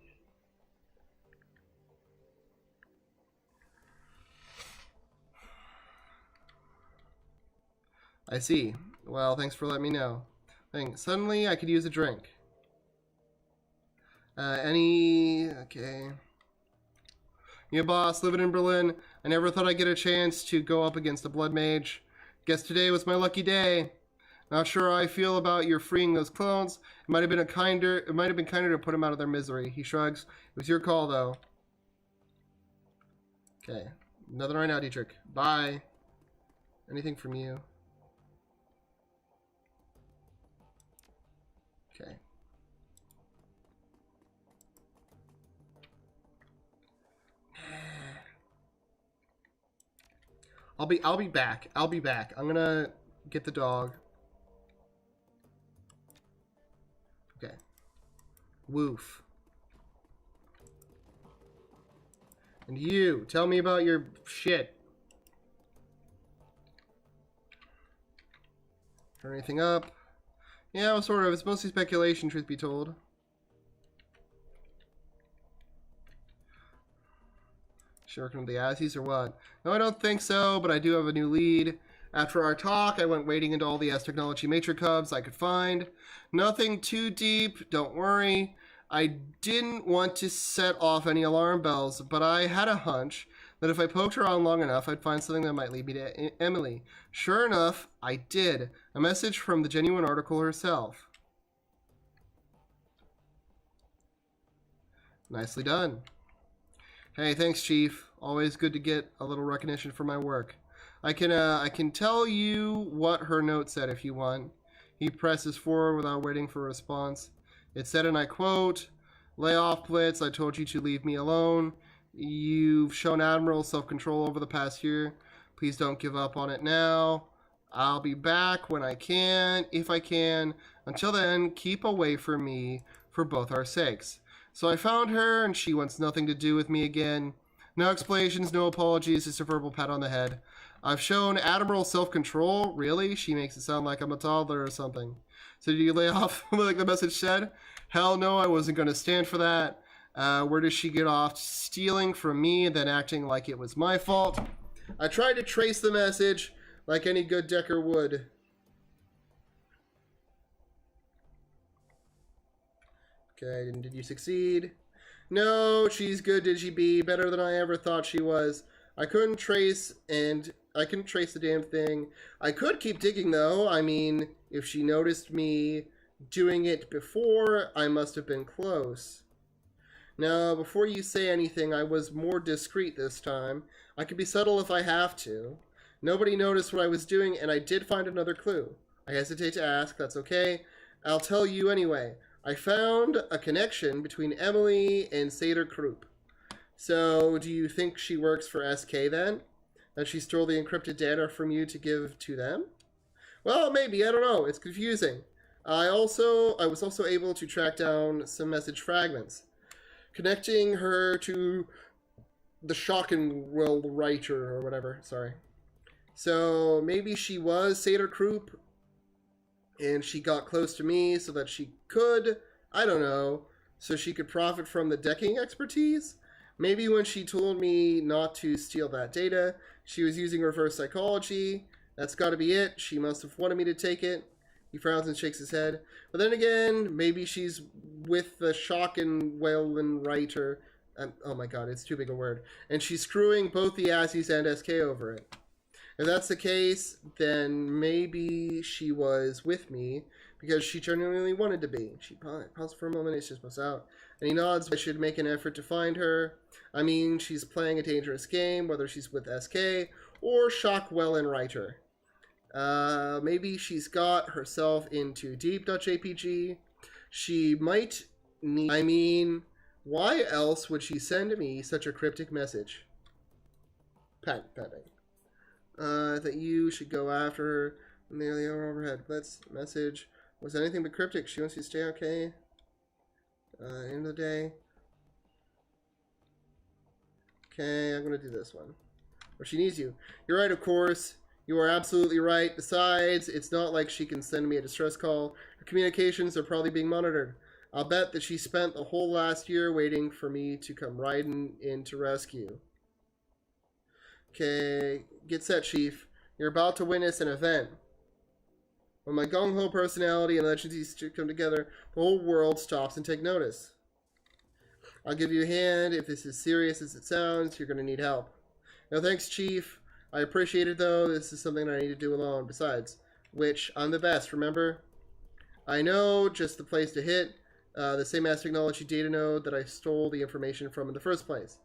S1: I see. Well, thanks for letting me know. Suddenly, I could use a drink. Okay. Yeah, boss, living in Berlin, I never thought I'd get a chance to go up against a blood mage. Guess today was my lucky day. Not sure how I feel about your freeing those clones. It might have been kinder to put them out of their misery. He shrugs. It was your call, though. Okay. Nothing right now, Dietrich. Bye. Anything from you? Okay. I'll be back. I'll be back. I'm gonna get the dog. Okay. Woof. And you, tell me about your shit. Turn anything up? Yeah, well, sort of. It's mostly speculation, truth be told. Working with the Azzies or what? No, I don't think so, but I do have a new lead. After our talk, I went wading into all the S Technology Matrix hubs I could find. Nothing too deep, don't worry. I didn't want to set off any alarm bells, but I had a hunch that if I poked around long enough, I'd find something that might lead me to Emily. Sure enough, I did. A message from the genuine article herself. Nicely done. Hey, thanks, Chief. Always good to get a little recognition for my work. I can tell you what her note said if you want. He presses forward without waiting for a response. It said, and I quote, "Lay off, Blitz. I told you to leave me alone. You've shown admirable self-control over the past year. Please don't give up on it now. I'll be back when I can, if I can. Until then, keep away from me for both our sakes." So I found her, and she wants nothing to do with me again. No explanations, no apologies, just a verbal pat on the head. I've shown admirable self-control. Really? She makes it sound like I'm a toddler or something. So did you lay off like the message said? Hell no, I wasn't going to stand for that. Where does she get off stealing from me and then acting like it was my fault? I tried to trace the message like any good Decker would. Okay, did you succeed? No, she's good, did she be? Better than I ever thought she was. I couldn't trace the damn thing. I could keep digging, though. I mean, if she noticed me doing it before, I must have been close. Now, before you say anything, I was more discreet this time. I can be subtle if I have to. Nobody noticed what I was doing, and I did find another clue. I hesitate to ask, that's okay. I'll tell you anyway. I found a connection between Emily and Seder Krupp. So, do you think she works for SK then? That she stole the encrypted data from you to give to them? Well, maybe, I don't know. It's confusing. I was also able to track down some message fragments, connecting her to the Schockenwell writer or whatever. Sorry. So maybe she was Seder Krupp, and she got close to me so that she could, I don't know, so she could profit from the decking expertise? Maybe when she told me not to steal that data, she was using reverse psychology. That's got to be it. She must have wanted me to take it. He frowns and shakes his head. But then again, maybe she's with the Schockenwellen writer. Oh my god, it's too big a word. And she's screwing both the Azzies and SK over it. If that's the case, then maybe she was with me because she genuinely wanted to be. She paused for a moment, it's just pops out. And he nods, I should make an effort to find her. I mean, she's playing a dangerous game, whether she's with SK or Schockenwellen writer. Maybe she's got herself into deep.jpg. She might need... I mean, why else would she send me such a cryptic message? Petting. That you should go after her nearly overhead. Let's message. Was anything but cryptic? She wants you to stay okay. End of the day. Okay, I'm gonna do this one. Or she needs you. You're right, of course. You are absolutely right. Besides, it's not like she can send me a distress call. Her communications are probably being monitored. I'll bet that she spent the whole last year waiting for me to come riding in to rescue. Okay, get set, Chief. You're about to witness an event. When my gung-ho personality and legends come together, the whole world stops and takes notice. I'll give you a hand. If this is serious as it sounds, you're going to need help. No thanks, Chief. I appreciate it, though. This is something I need to do alone. Besides which, I'm the best, remember? I know just the place to hit. The same mass technology data node that I stole the information from in the first place.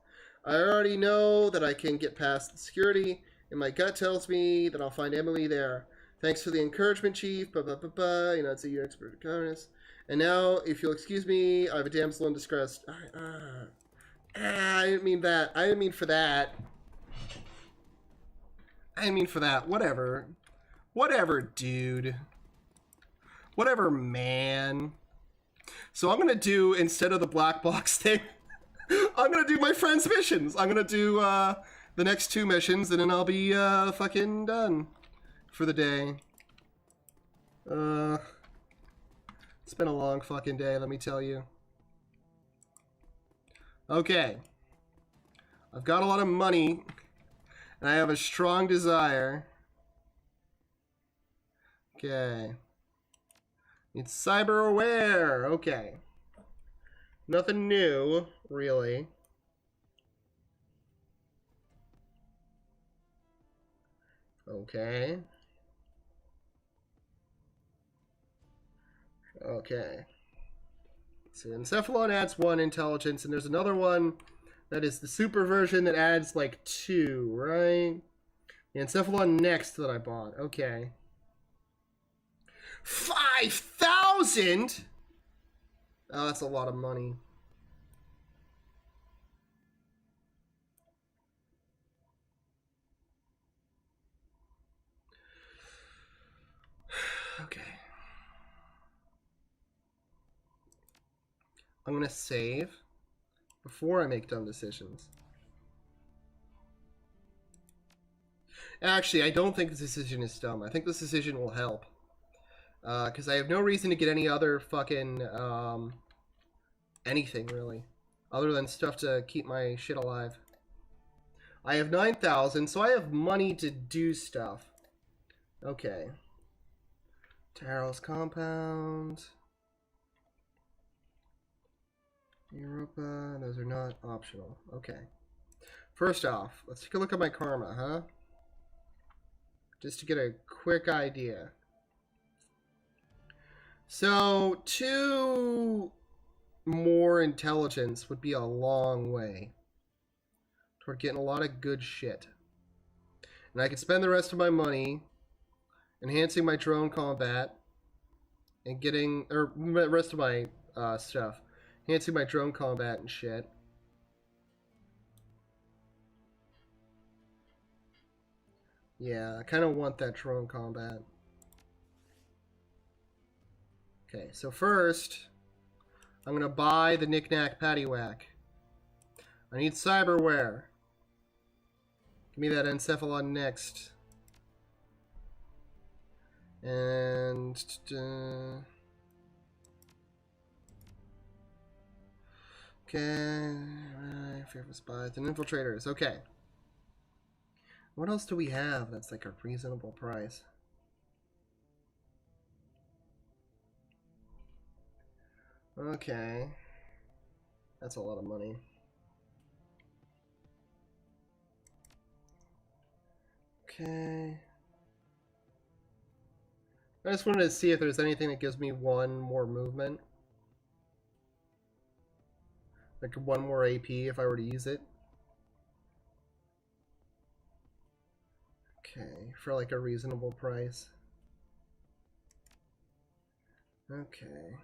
S1: I already know that I can get past the security, and my gut tells me that I'll find Emily there. Thanks for the encouragement, Chief. You know, it's a expert economist. And now, if you'll excuse me, I have a damsel in distress. I didn't mean that. I didn't mean for that. I didn't mean for that. Whatever. Whatever, dude. Whatever, man. So I'm going to do, instead of the black box thing, I'm going to do my friend's missions. I'm going to do the next 2 missions, and then I'll be fucking done for the day. It's been a long fucking day, let me tell you. Okay. I've got a lot of money, and I have a strong desire. Okay. It's cyber aware. Okay. Nothing new, really. Okay. Okay. So Encephalon adds 1 intelligence, and there's another one that is the super version that adds like 2, right? The Encephalon next that I bought. Okay. 5,000? Oh, that's a lot of money. Okay. I'm going to save before I make dumb decisions. Actually, I don't think this decision is dumb. I think this decision will help. Because I have no reason to get any other fucking, anything, really. Other than stuff to keep my shit alive. I have 9,000, so I have money to do stuff. Okay. Taros Compound. Europa, those are not optional. Okay. First off, let's take a look at my karma, huh? Just to get a quick idea. So 2 more intelligence would be a long way toward getting a lot of good shit. And I could spend the rest of my money enhancing my drone combat and getting, or the rest of my stuff, enhancing my drone combat and shit. Yeah, I kind of want that drone combat. Okay, so first, I'm going to buy the knick-knack paddywhack. I need cyberware. Give me that encephalon next. And... okay, favorite spies and infiltrators. Okay. What else do we have that's like a reasonable price? Okay. That's a lot of money. Okay. I just wanted to see if there's anything that gives me 1 more movement. Like 1 more AP if I were to use it. Okay, for like a reasonable price. Okay.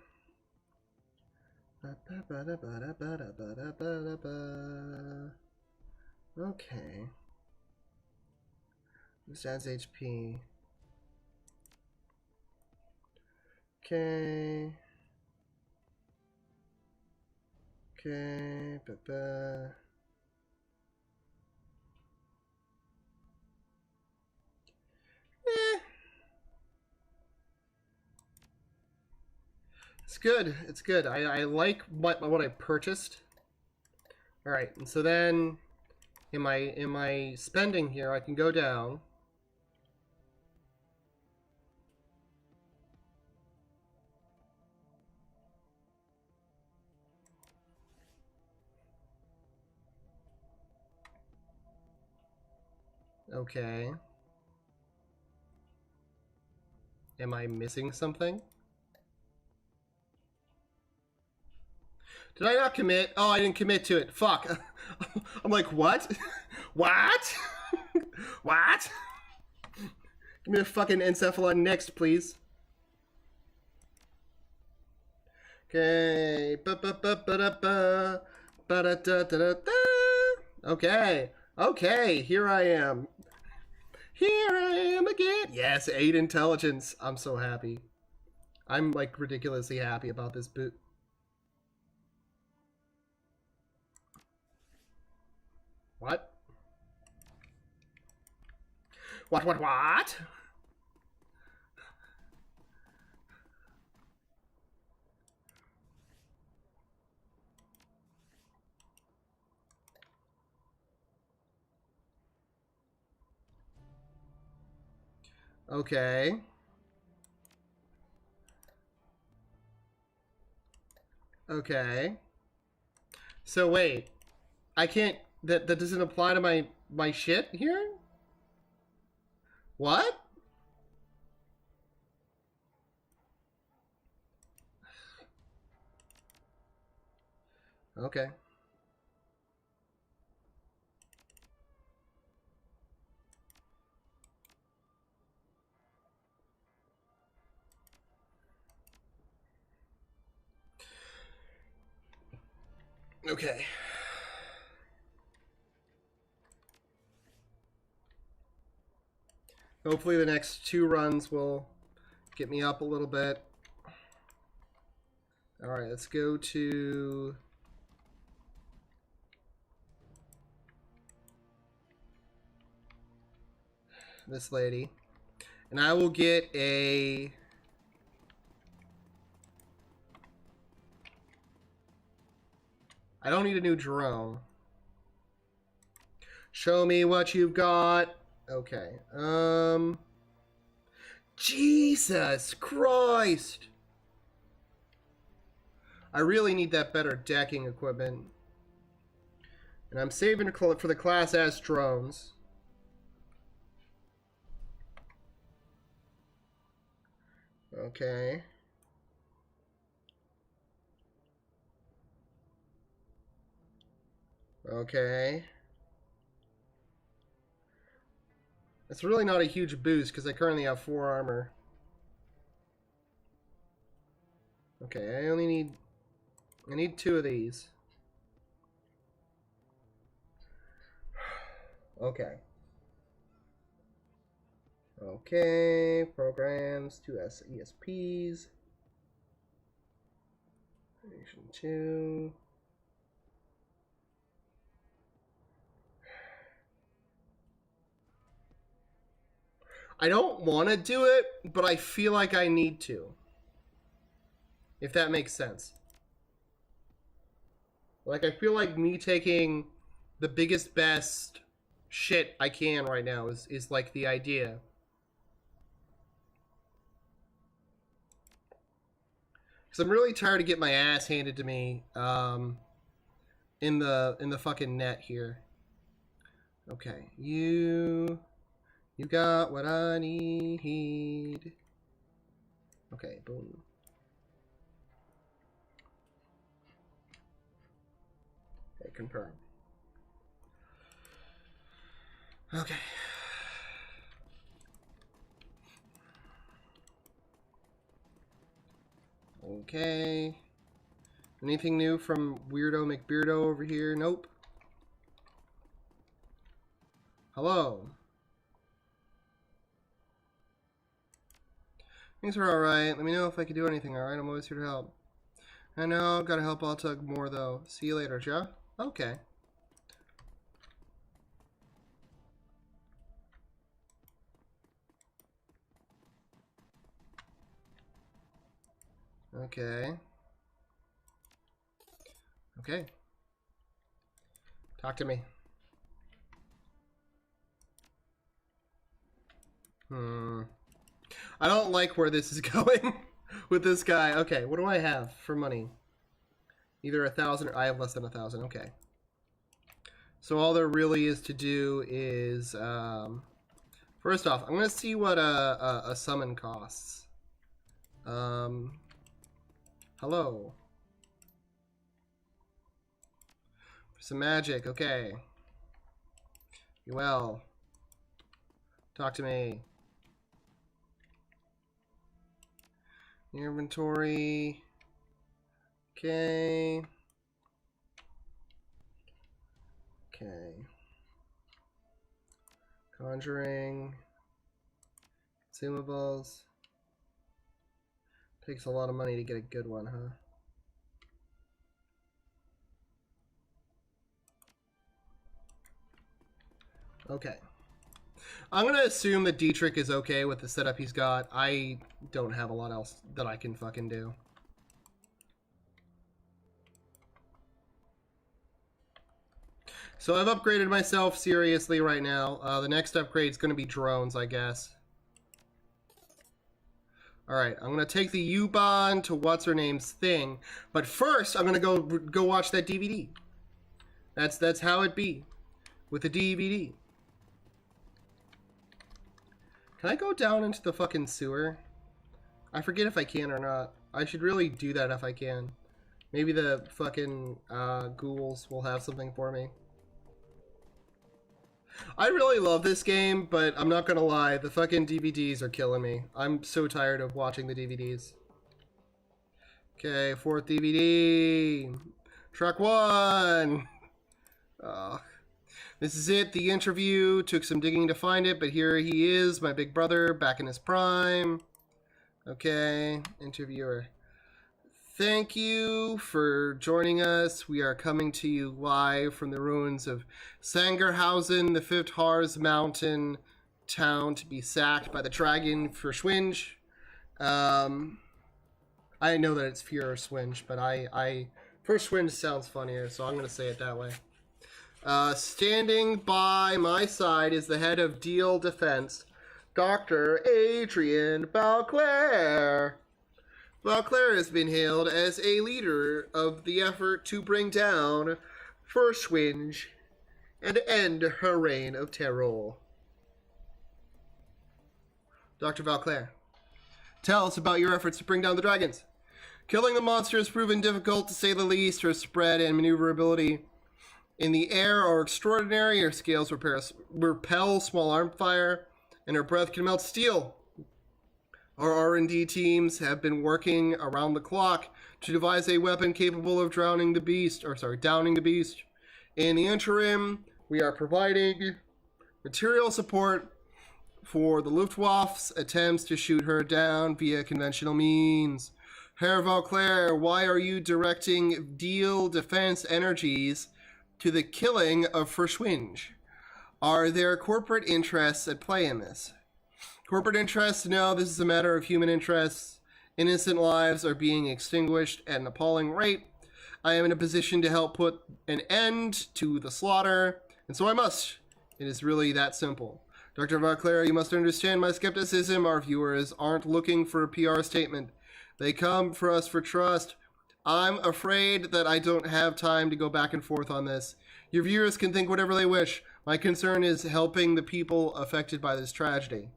S1: Okay. This adds HP. Okay. Okay. It's good. It's good. I like what I purchased. All right, and so then in my spending here, I can go down. Okay. Am I missing something? Did I not commit? Oh, I didn't commit to it. Fuck. I'm like, what? What? What? Give me the fucking encephalon next, please. Okay. Okay. Okay, here I am. Here I am again. Yes, 8 intelligence. I'm so happy. I'm like ridiculously happy about this boot. What? What? Okay. Okay. So wait. I can't that doesn't apply to my shit here? What? Okay. Okay. Hopefully the next 2 runs will get me up a little bit. Alright, let's go to this lady. And I will get a... I don't need a new drone. Show me what you've got. Okay. Jesus Christ. I really need that better decking equipment. And I'm saving for the Class S drones. Okay. Okay. It's really not a huge boost because I currently have 4 armor. Okay, I need 2 of these. Okay. Okay, programs, 2 ESPs. Nation 2. I don't want to do it, but I feel like I need to. If that makes sense. Like, I feel like me taking the biggest, best shit I can right now is like the idea. Because I'm really tired of getting my ass handed to me in the fucking net here. Okay, you got what I need. Okay, boom. Okay, confirm. Okay. Okay. Anything new from Weirdo McBeardo over here? Nope. Hello. Things are alright. Let me know if I can do anything, alright? I'm always here to help. I know, gotta help I'll tug more though. See you later, ja? Okay. Okay. Okay. Talk to me. I don't like where this is going with this guy. Okay, what do I have for money? Either 1,000 or I have less than 1,000. Okay. So all there really is to do is, first off, I'm gonna see what a summon costs. Hello. For some magic, okay. Well, talk to me. Your inventory. Okay. Okay. Conjuring. Consumables. Takes a lot of money to get a good one, huh? Okay. I'm going to assume that Dietrich is okay with the setup he's got. I don't have a lot else that I can fucking do. So I've upgraded myself seriously right now. The next upgrade is going to be drones, I guess. Alright, I'm going to take the U-Bahn to what's-her-name's thing. But first, I'm going to go watch that DVD. That's how it be. With the DVD. Can I go down into the fucking sewer? I forget if I can or not. I should really do that if I can. Maybe the fucking ghouls will have something for me. I really love this game, but I'm not gonna lie, the fucking DVDs are killing me. I'm so tired of watching the DVDs. Okay, 4th DVD. Track 1. This is it, the interview. Took some digging to find it, but here he is, my big brother, back in his prime. Okay, interviewer. Thank you for joining us. We are coming to you live from the ruins of Sangerhausen, the 5th Harz mountain town to be sacked by the dragon for Schwinge. I know that it's Fear or Swinge, but first Schwinge sounds funnier, so I'm going to say it that way. Standing by my side is the head of Deal Defense, Dr. Adrian Balclair. Balclair has been hailed as a leader of the effort to bring down Firschwinge and end her reign of terror. Dr. Balclair, tell us about your efforts to bring down the dragons. Killing the monster has proven difficult, to say the least. Her spread and maneuverability in the air are extraordinary. Her scales repel small arm fire, and her breath can melt steel. Our R&D teams have been working around the clock to devise a weapon capable of downing the beast. In the interim, we are providing material support for the Luftwaffe's attempts to shoot her down via conventional means. Herr Vauclair, why are you directing Deal Defense Energies to the killing of Verschwinge? Are there corporate interests at play in this? Corporate interests? No, this is a matter of human interests. Innocent lives are being extinguished at an appalling rate. I am in a position to help put an end to the slaughter, and so I must. It is really that simple. Dr. Vauclair, you must understand my skepticism. Our viewers aren't looking for a PR statement. They come for us for trust. I'm afraid that I don't have time to go back and forth on this. Your viewers can think whatever they wish. My concern is helping the people affected by this tragedy.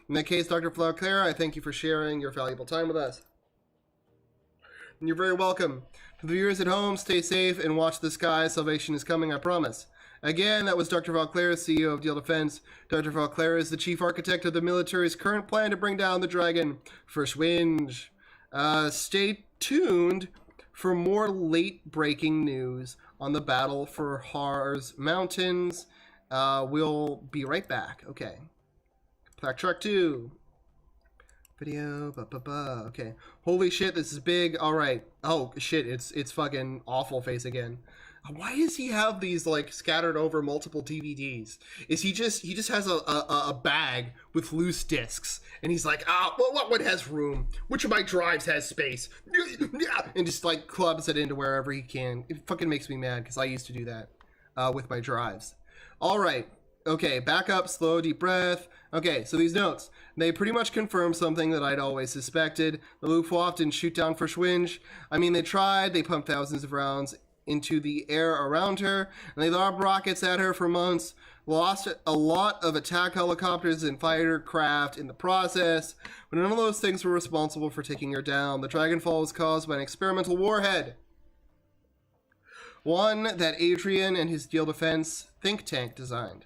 S1: In that case, Dr. Vauclair, I thank you for sharing your valuable time with us. And you're very welcome. To the viewers at home, stay safe and watch the sky. Salvation is coming, I promise. Again, that was Dr. Vauclair, CEO of Deal Defense. Dr. Vauclair is the chief architect of the military's current plan to bring down the dragon, Verschwinge. Stay tuned for more late-breaking news on the battle for Harz Mountains. We'll be right back. Okay. Track 2. Video. Okay. Holy shit, this is big. All right. Oh shit, it's fucking awful face again. Why does he have these like scattered over multiple DVDs? Is he just has a bag with loose discs and he's like, well, what one has room? Which of my drives has space? And just like clubs it into wherever he can. It fucking makes me mad because I used to do that with my drives. All right. Okay, back up, slow, deep breath. Okay, so these notes, they pretty much confirm something that I'd always suspected. The Luftwaffe didn't shoot down Verschwinge. I mean, they tried. They pumped thousands of rounds into the air around her, and they lobbed rockets at her for months, lost a lot of attack helicopters and fighter craft in the process, but none of those things were responsible for taking her down. The Dragonfall was caused by an experimental warhead. One that Adrian and his Deal Defense think tank designed.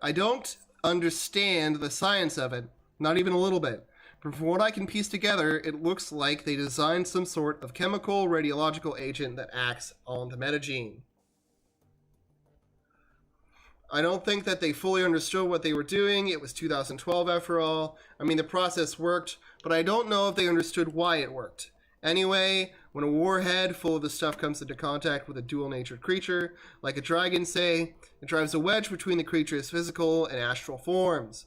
S1: I don't understand the science of it, not even a little bit. But from what I can piece together, it looks like they designed some sort of chemical radiological agent that acts on the metagene. I don't think that they fully understood what they were doing. It was 2012 after all. I mean, the process worked, but I don't know if they understood why it worked. Anyway, when a warhead full of the stuff comes into contact with a dual-natured creature, like a dragon, say, it drives a wedge between the creature's physical and astral forms.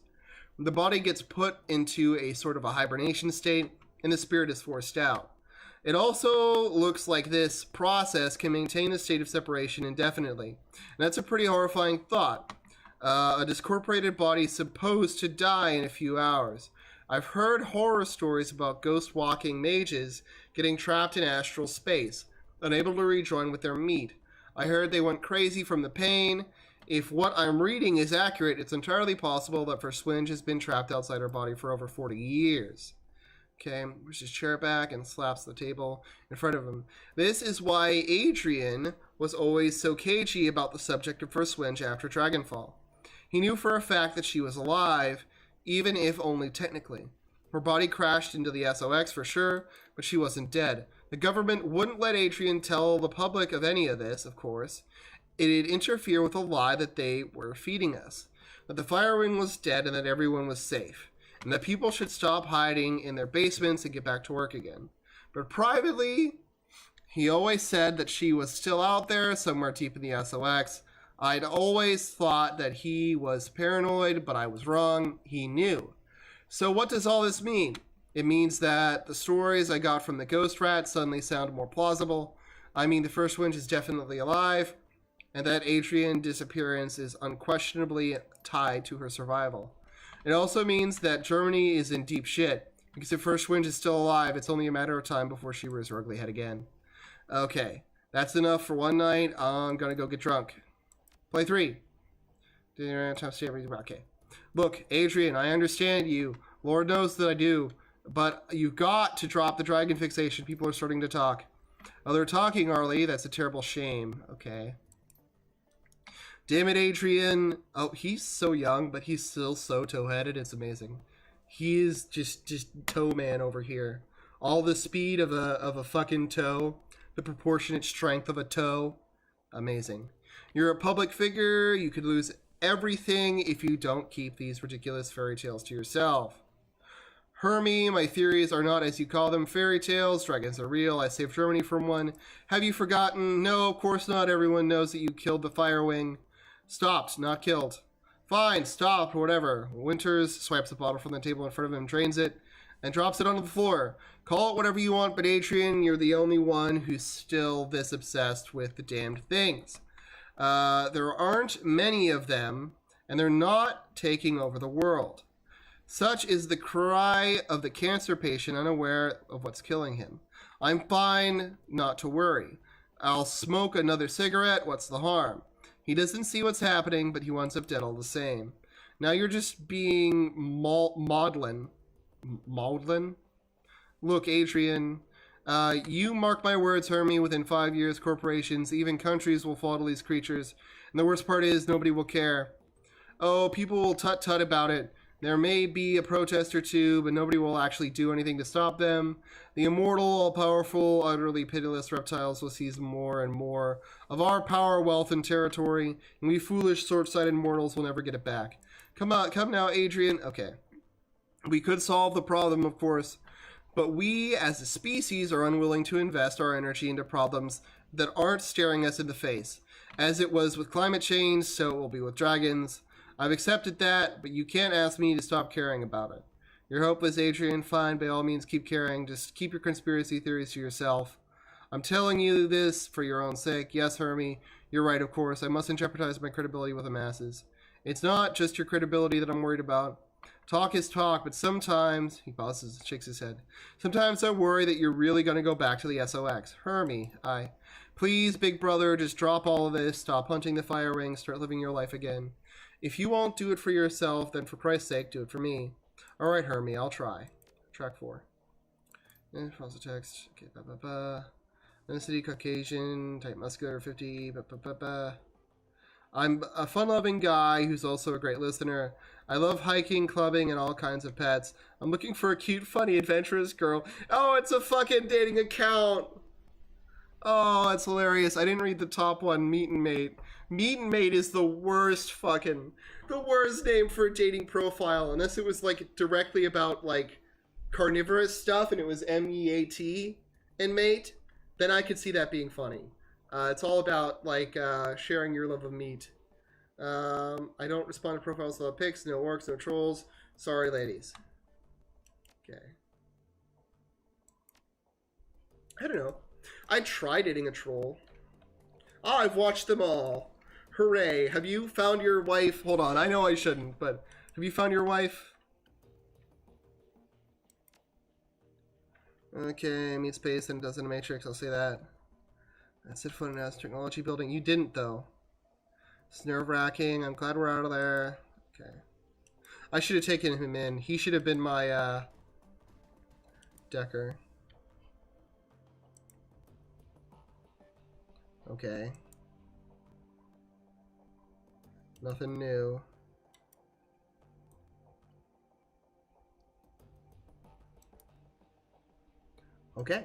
S1: The body gets put into a sort of a hibernation state, and the spirit is forced out. It also looks like this process can maintain a state of separation indefinitely. And that's a pretty horrifying thought. A discorporated body is supposed to die in a few hours. I've heard horror stories about ghost-walking mages getting trapped in astral space, unable to rejoin with their meat. I heard they went crazy from the pain. If what I'm reading is accurate, it's entirely possible that Verschwinge has been trapped outside her body for over 40 years. Okay, pushes his chair back and slaps the table in front of him. This is why Adrian was always so cagey about the subject of Verschwinge after Dragonfall. He knew for a fact that she was alive, even if only technically. Her body crashed into the SOX for sure, but she wasn't dead. The government wouldn't let Adrian tell the public of any of this, of course. It'd interfere with a lie that they were feeding us. That the fire wing was dead and that everyone was safe. And that people should stop hiding in their basements and get back to work again. But privately, he always said that she was still out there, somewhere deep in the SOX. I'd always thought that he was paranoid, but I was wrong. He knew. So what does all this mean? It means that the stories I got from the ghost rat suddenly sound more plausible. I mean, the Verschwinge is definitely alive, and that Adrian's disappearance is unquestionably tied to her survival. It also means that Germany is in deep shit, because if Verschwinge is still alive, it's only a matter of time before she rears her ugly head again. Okay, that's enough for one night. I'm gonna go get drunk. Play 3. Okay. Look, Adrian, I understand you. Lord knows that I do. But you've got to drop the dragon fixation. People are starting to talk. Oh, they're talking, Arlie. That's a terrible shame. Okay. Damn it, Adrian. Oh, he's so young, but he's still so toe-headed. It's amazing. He is just toe man over here. All the speed of a fucking toe, the proportionate strength of a toe. Amazing. You're a public figure. You could lose everything if you don't keep these ridiculous fairy tales to yourself. Hermie, my theories are not as you call them fairy tales. Dragons are real. I saved Germany from one. Have you forgotten? No, of course not. Everyone knows that you killed the Firewing. Stopped, not killed. Fine, stopped, whatever. Winters swipes the bottle from the table in front of him, drains it, and drops it onto the floor. Call it whatever you want, but Adrian, you're the only one who's still this obsessed with the damned things. There aren't many of them, and they're not taking over the world. Such is the cry of the cancer patient unaware of what's killing him. I'm fine, not to worry. I'll smoke another cigarette, what's the harm? He doesn't see what's happening, but he winds up dead all the same. Now you're just being maudlin. Maudlin? Look, Adrian, you mark my words, Hermie, within 5 years, corporations, even countries will fall to these creatures. And the worst part is, nobody will care. Oh, people will tut-tut about it. There may be a protest or two, but nobody will actually do anything to stop them. The immortal, all-powerful, utterly pitiless reptiles will seize more and more of our power, wealth, and territory, and we foolish, short-sighted mortals will never get it back. Come on, come now, Adrian. Okay. We could solve the problem, of course, but we, as a species, are unwilling to invest our energy into problems that aren't staring us in the face. As it was with climate change, so it will be with dragons. I've accepted that, but you can't ask me to stop caring about it. You're hopeless, Adrian. Fine, by all means, keep caring. Just keep your conspiracy theories to yourself. I'm telling you this for your own sake. Yes, Hermie, you're right, of course. I mustn't jeopardize my credibility with the masses. It's not just your credibility that I'm worried about. Talk is talk, but sometimes... He pauses and shakes his head. Sometimes I worry that you're really going to go back to the SOX. Hermie, please, big brother, just drop all of this. Stop hunting the fire rings. Start living your life again. If you won't do it for yourself, then for Christ's sake, do it for me. All right, Hermie, I'll try. Track 4. Pause the text. Okay, Ethnicity, Caucasian, type muscular, 50, I'm a fun-loving guy who's also a great listener. I love hiking, clubbing, and all kinds of pets. I'm looking for a cute, funny, adventurous girl. Oh, it's a fucking dating account! Oh, that's hilarious. I didn't read the top one, Meet and Mate. Meet and Mate is the worst name for a dating profile, unless it was, like, directly about, like, carnivorous stuff, and it was M-E-A-T and mate, then I could see that being funny. It's all about, like, sharing your love of meat. I don't respond to profiles without pics, no orcs, no trolls. Sorry, ladies. Okay. I don't know. I tried dating a troll. Oh, I've watched them all. Hooray. Have you found your wife? Hold on, I know I shouldn't, but have you found your wife? Okay, meet space and does in a matrix, I'll say that. I set foot in a technology building. You didn't, though. It's nerve-wracking. I'm glad we're out of there. Okay. I should have taken him in. He should have been my, Decker. Okay. Nothing new. Okay.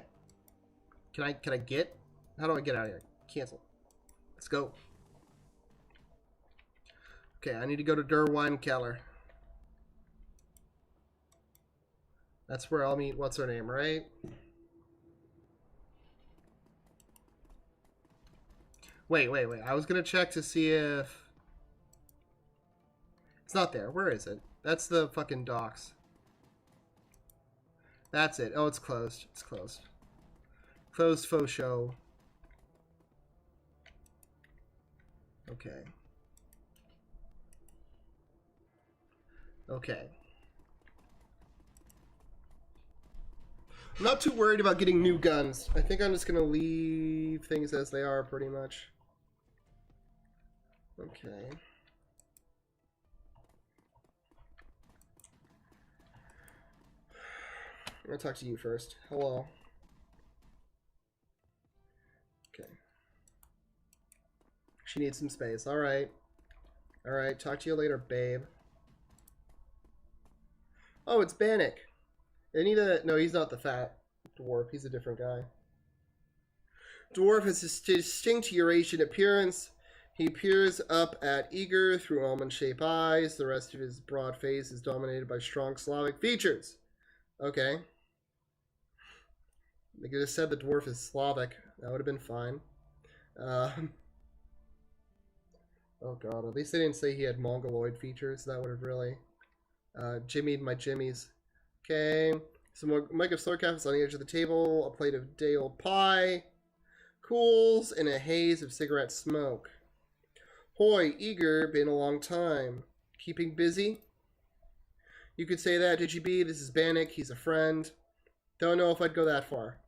S1: Can I get? How do I get out of here? Cancel. Let's go. Okay, I need to go to Der Weinkeller. That's where I'll meet what's her name, right? Wait. I was gonna check to see if it's not there. Where is it? That's the fucking docks. That's it. Oh, it's closed. It's closed. Closed faux show. Okay. Okay. I'm not too worried about getting new guns. I think I'm just gonna leave things as they are, pretty much. Okay. I'm gonna talk to you first. Hello. Okay. She needs some space. All right. Alright, talk to you later, babe. Oh, it's Bannock. No, he's not the fat dwarf. He's a different guy. Dwarf has a distinct Eurasian appearance. He peers up at Eager through almond-shaped eyes. The rest of his broad face is dominated by strong Slavic features. Okay. They could have said the dwarf is Slavic. That would have been fine. Oh god, at least they didn't say he had Mongoloid features. That would have really jimmied my jimmies. Okay. Some mic of Slurcaps on the edge of the table. A plate of day-old pie. Cools in a haze of cigarette smoke. Hoy, Eager, been a long time. Keeping busy? You could say that, DGB. This is Bannock. He's a friend. Don't know if I'd go that far.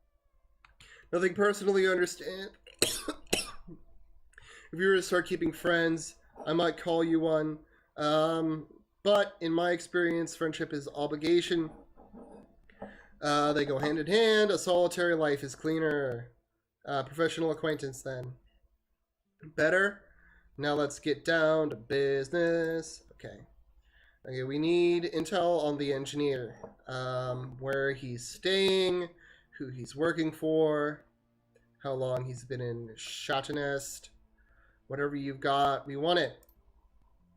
S1: Nothing personally, you understand. If you were to start keeping friends, I might call you one. But in my experience, friendship is obligation. They go hand in hand. A solitary life is cleaner. Professional acquaintance, then. Better? Now let's get down to business. Okay, we need intel on the engineer. Where he's staying, who he's working for, how long he's been in Shadowrun. Whatever you've got, we want it.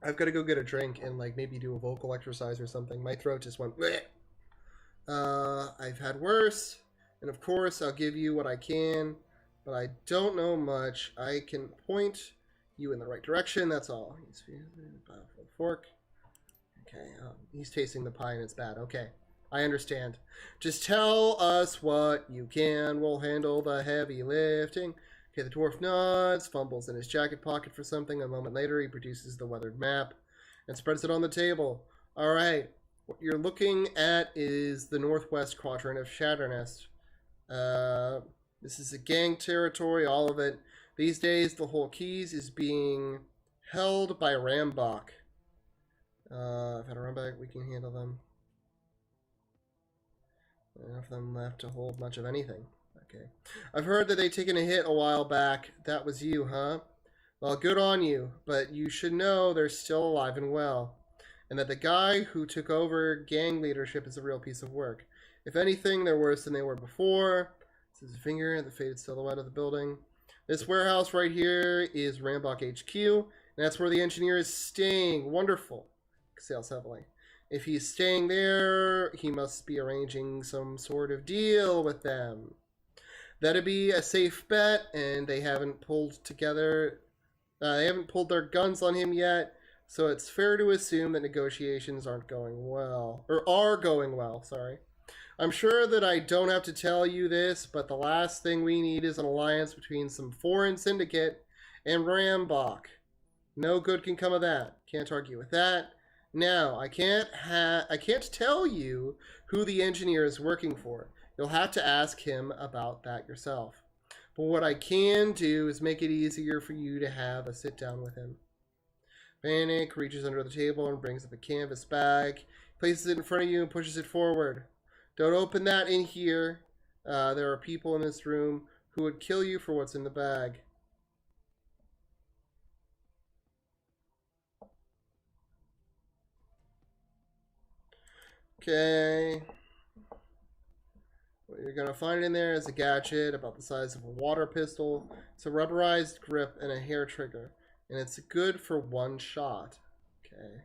S1: I've got to go get a drink and like maybe do a vocal exercise or something. My throat just went bleh. I've had worse, and of course I'll give you what I can, but I don't know much. I can point you in the right direction, that's all. He's fork. Okay, he's tasting the pie and it's bad. Okay, I understand. Just tell us what you can. We'll handle the heavy lifting. Okay, the dwarf nods, fumbles in his jacket pocket for something. A moment later, he produces the weathered map and spreads it on the table. All right, what you're looking at is the northwest quadrant of Shadowrun. This is a gang territory, all of it. These days, the whole keys is being held by Rambach. If I had a Rambach, we can handle them. Enough of them left to hold much of anything. Okay. I've heard that they'd taken a hit a while back. That was you, huh? Well, good on you, but you should know they're still alive and well. And that the guy who took over gang leadership is a real piece of work. If anything, they're worse than they were before. This is a finger at the faded silhouette of the building. This warehouse right here is Rambach HQ, and that's where the engineer is staying. Wonderful. Exhales heavily. If he's staying there, he must be arranging some sort of deal with them. That'd be a safe bet, and they haven't pulled together. They haven't pulled their guns on him yet, so it's fair to assume that negotiations aren't going well, or are going well. Sorry. I'm sure that I don't have to tell you this, but the last thing we need is an alliance between some foreign syndicate and Rambach. No good can come of that. Can't argue with that. Now, I can't tell you who the engineer is working for. You'll have to ask him about that yourself. But what I can do is make it easier for you to have a sit down with him. Bannock reaches under the table and brings up a canvas bag, places it in front of you and pushes it forward. Don't open that in here. There are people in this room who would kill you for what's in the bag. Okay. What you're going to find in there is a gadget about the size of a water pistol. It's a rubberized grip and a hair trigger. And it's good for one shot. Okay.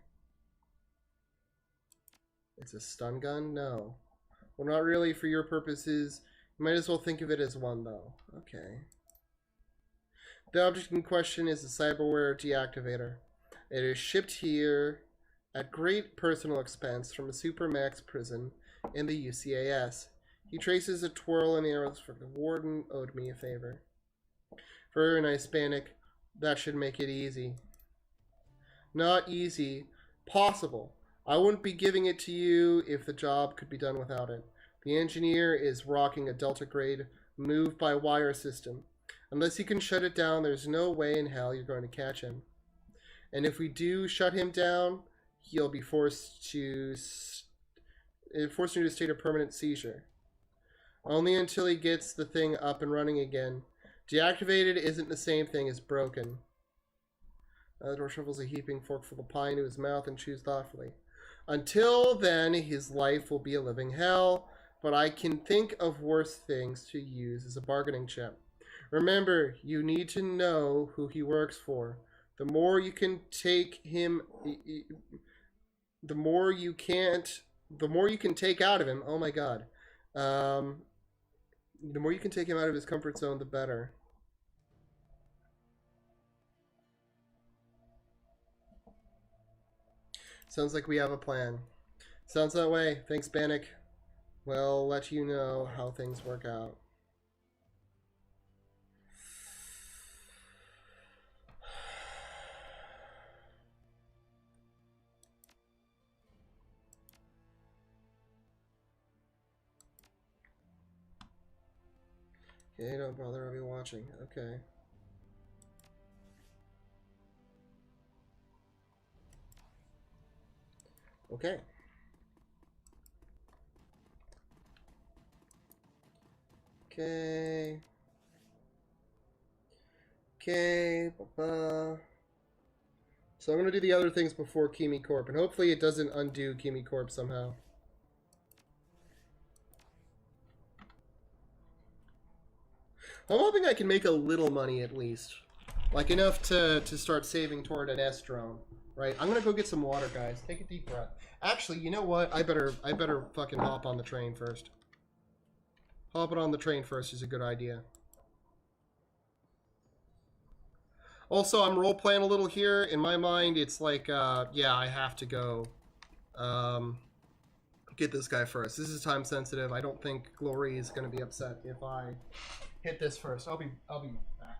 S1: It's a stun gun? No. Well, not really for your purposes. You might as well think of it as one, though. Okay. The object in question is a cyberware deactivator. It is shipped here at great personal expense from a supermax prison in the UCAS. He traces a twirl in the arrows for the warden owed me a favor. Very nice, Bannock. That should make it easy. Not easy. Possible. I wouldn't be giving it to you if the job could be done without it. The engineer is rocking a Delta-grade move-by-wire system. Unless you can shut it down, there's no way in hell you're going to catch him. And if we do shut him down, he'll be forced into a state of permanent seizure. Only until he gets the thing up and running again. Deactivated isn't the same thing as broken. Dor shovels a heaping forkful of pie into his mouth and chews thoughtfully. Until then, his life will be a living hell, but I can think of worse things to use as a bargaining chip. Remember, you need to know who he works for. The more you can take him, the more you can't, the more you can take out of him. Oh my god. The more you can take him out of his comfort zone, the better. Sounds like we have a plan. Sounds that way. Thanks, Bannock. We'll let you know how things work out. Okay, don't bother, I'll be watching. Okay. Okay. Okay. Okay. Ba-ba. So I'm going to do the other things before Kimi Corp, and hopefully it doesn't undo Kimi Corp somehow. I'm hoping I can make a little money at least. Like enough to start saving toward an S drone. Right? I'm gonna go get some water, guys. Take a deep breath. Actually, you know what? I better fucking hop on the train first. Hopping on the train first is a good idea. Also, I'm role playing a little here. In my mind, it's like, yeah, I have to go get this guy first. This is time sensitive. I don't think Glory is gonna be upset if I hit this first. I'll be back.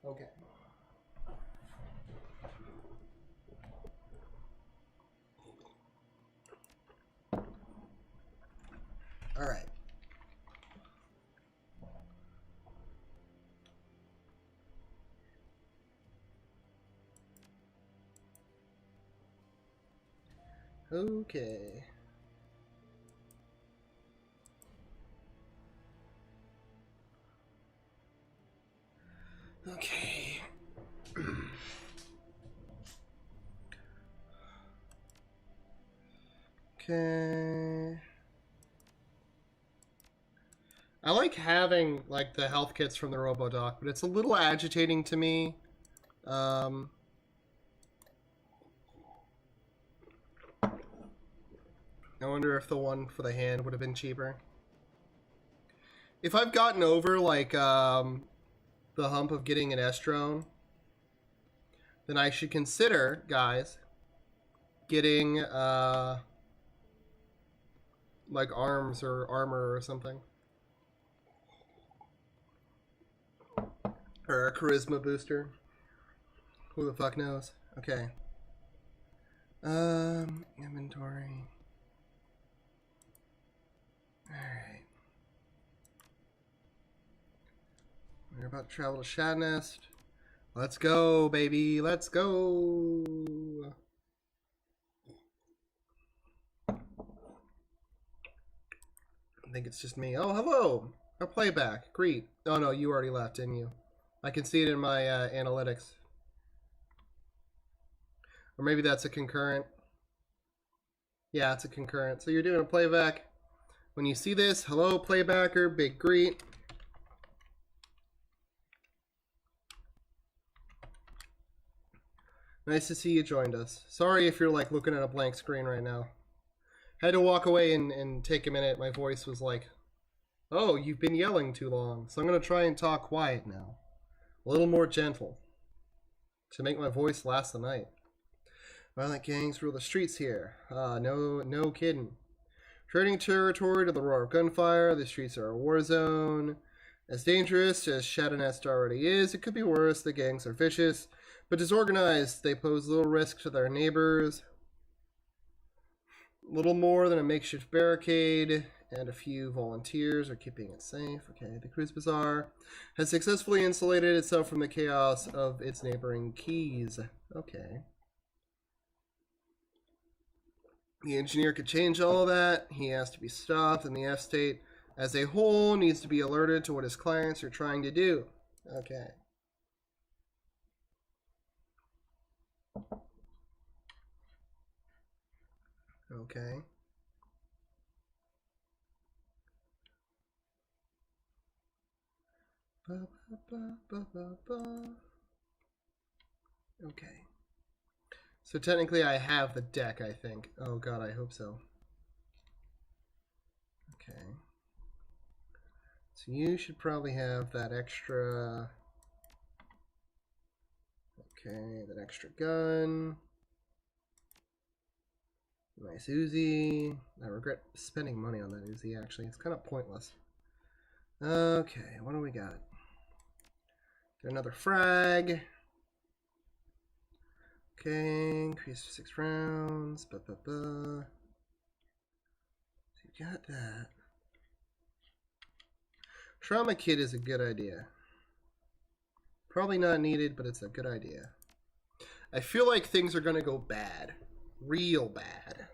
S1: Okay. All right. Okay. Okay. Okay. I like having like the health kits from the RoboDoc, but it's a little agitating to me. I wonder if the one for the hand would have been cheaper. If I've gotten over like the hump of getting an S-drone, then I should consider, guys, getting like arms or armor or something. Or a charisma booster. Who the fuck knows? Okay. Inventory. Alright. We're about to travel to Shadnest. Let's go, baby. Let's go. I think it's just me. Oh, hello. A playback. Greet. Oh, no, you already left, didn't you? I can see it in my analytics. Or maybe that's a concurrent. Yeah, it's a concurrent. So you're doing a playback. When you see this, hello, playbacker, big greet. Nice to see you joined us. Sorry if you're like looking at a blank screen right now. Had to walk away and take a minute. My voice was like, oh, you've been yelling too long. So I'm going to try and talk quiet now. A little more gentle. To make my voice last the night. Violent gangs rule the streets here. No kidding. Trading territory to the roar of gunfire. The streets are a war zone. As dangerous as Shadowrun already is, it could be worse. The gangs are vicious, but disorganized. They pose little risk to their neighbors. Little more than a makeshift barricade, and a few volunteers are keeping it safe. Okay, the Cruise Bazaar has successfully insulated itself from the chaos of its neighboring keys. Okay. The engineer could change all of that. He has to be stopped, and the F state as a whole needs to be alerted to what his clients are trying to do. Okay. Okay. Okay. So technically I have the deck, I think. Oh god, I hope so. Okay. So you should probably have that extra... Okay, that extra gun. Nice Uzi. I regret spending money on that Uzi, actually. It's kind of pointless. Okay, what do we got? Got another frag. Okay, increase to 6 rounds. So you got that. Trauma kit is a good idea. Probably not needed, but it's a good idea. I feel like things are going to go bad. Real bad.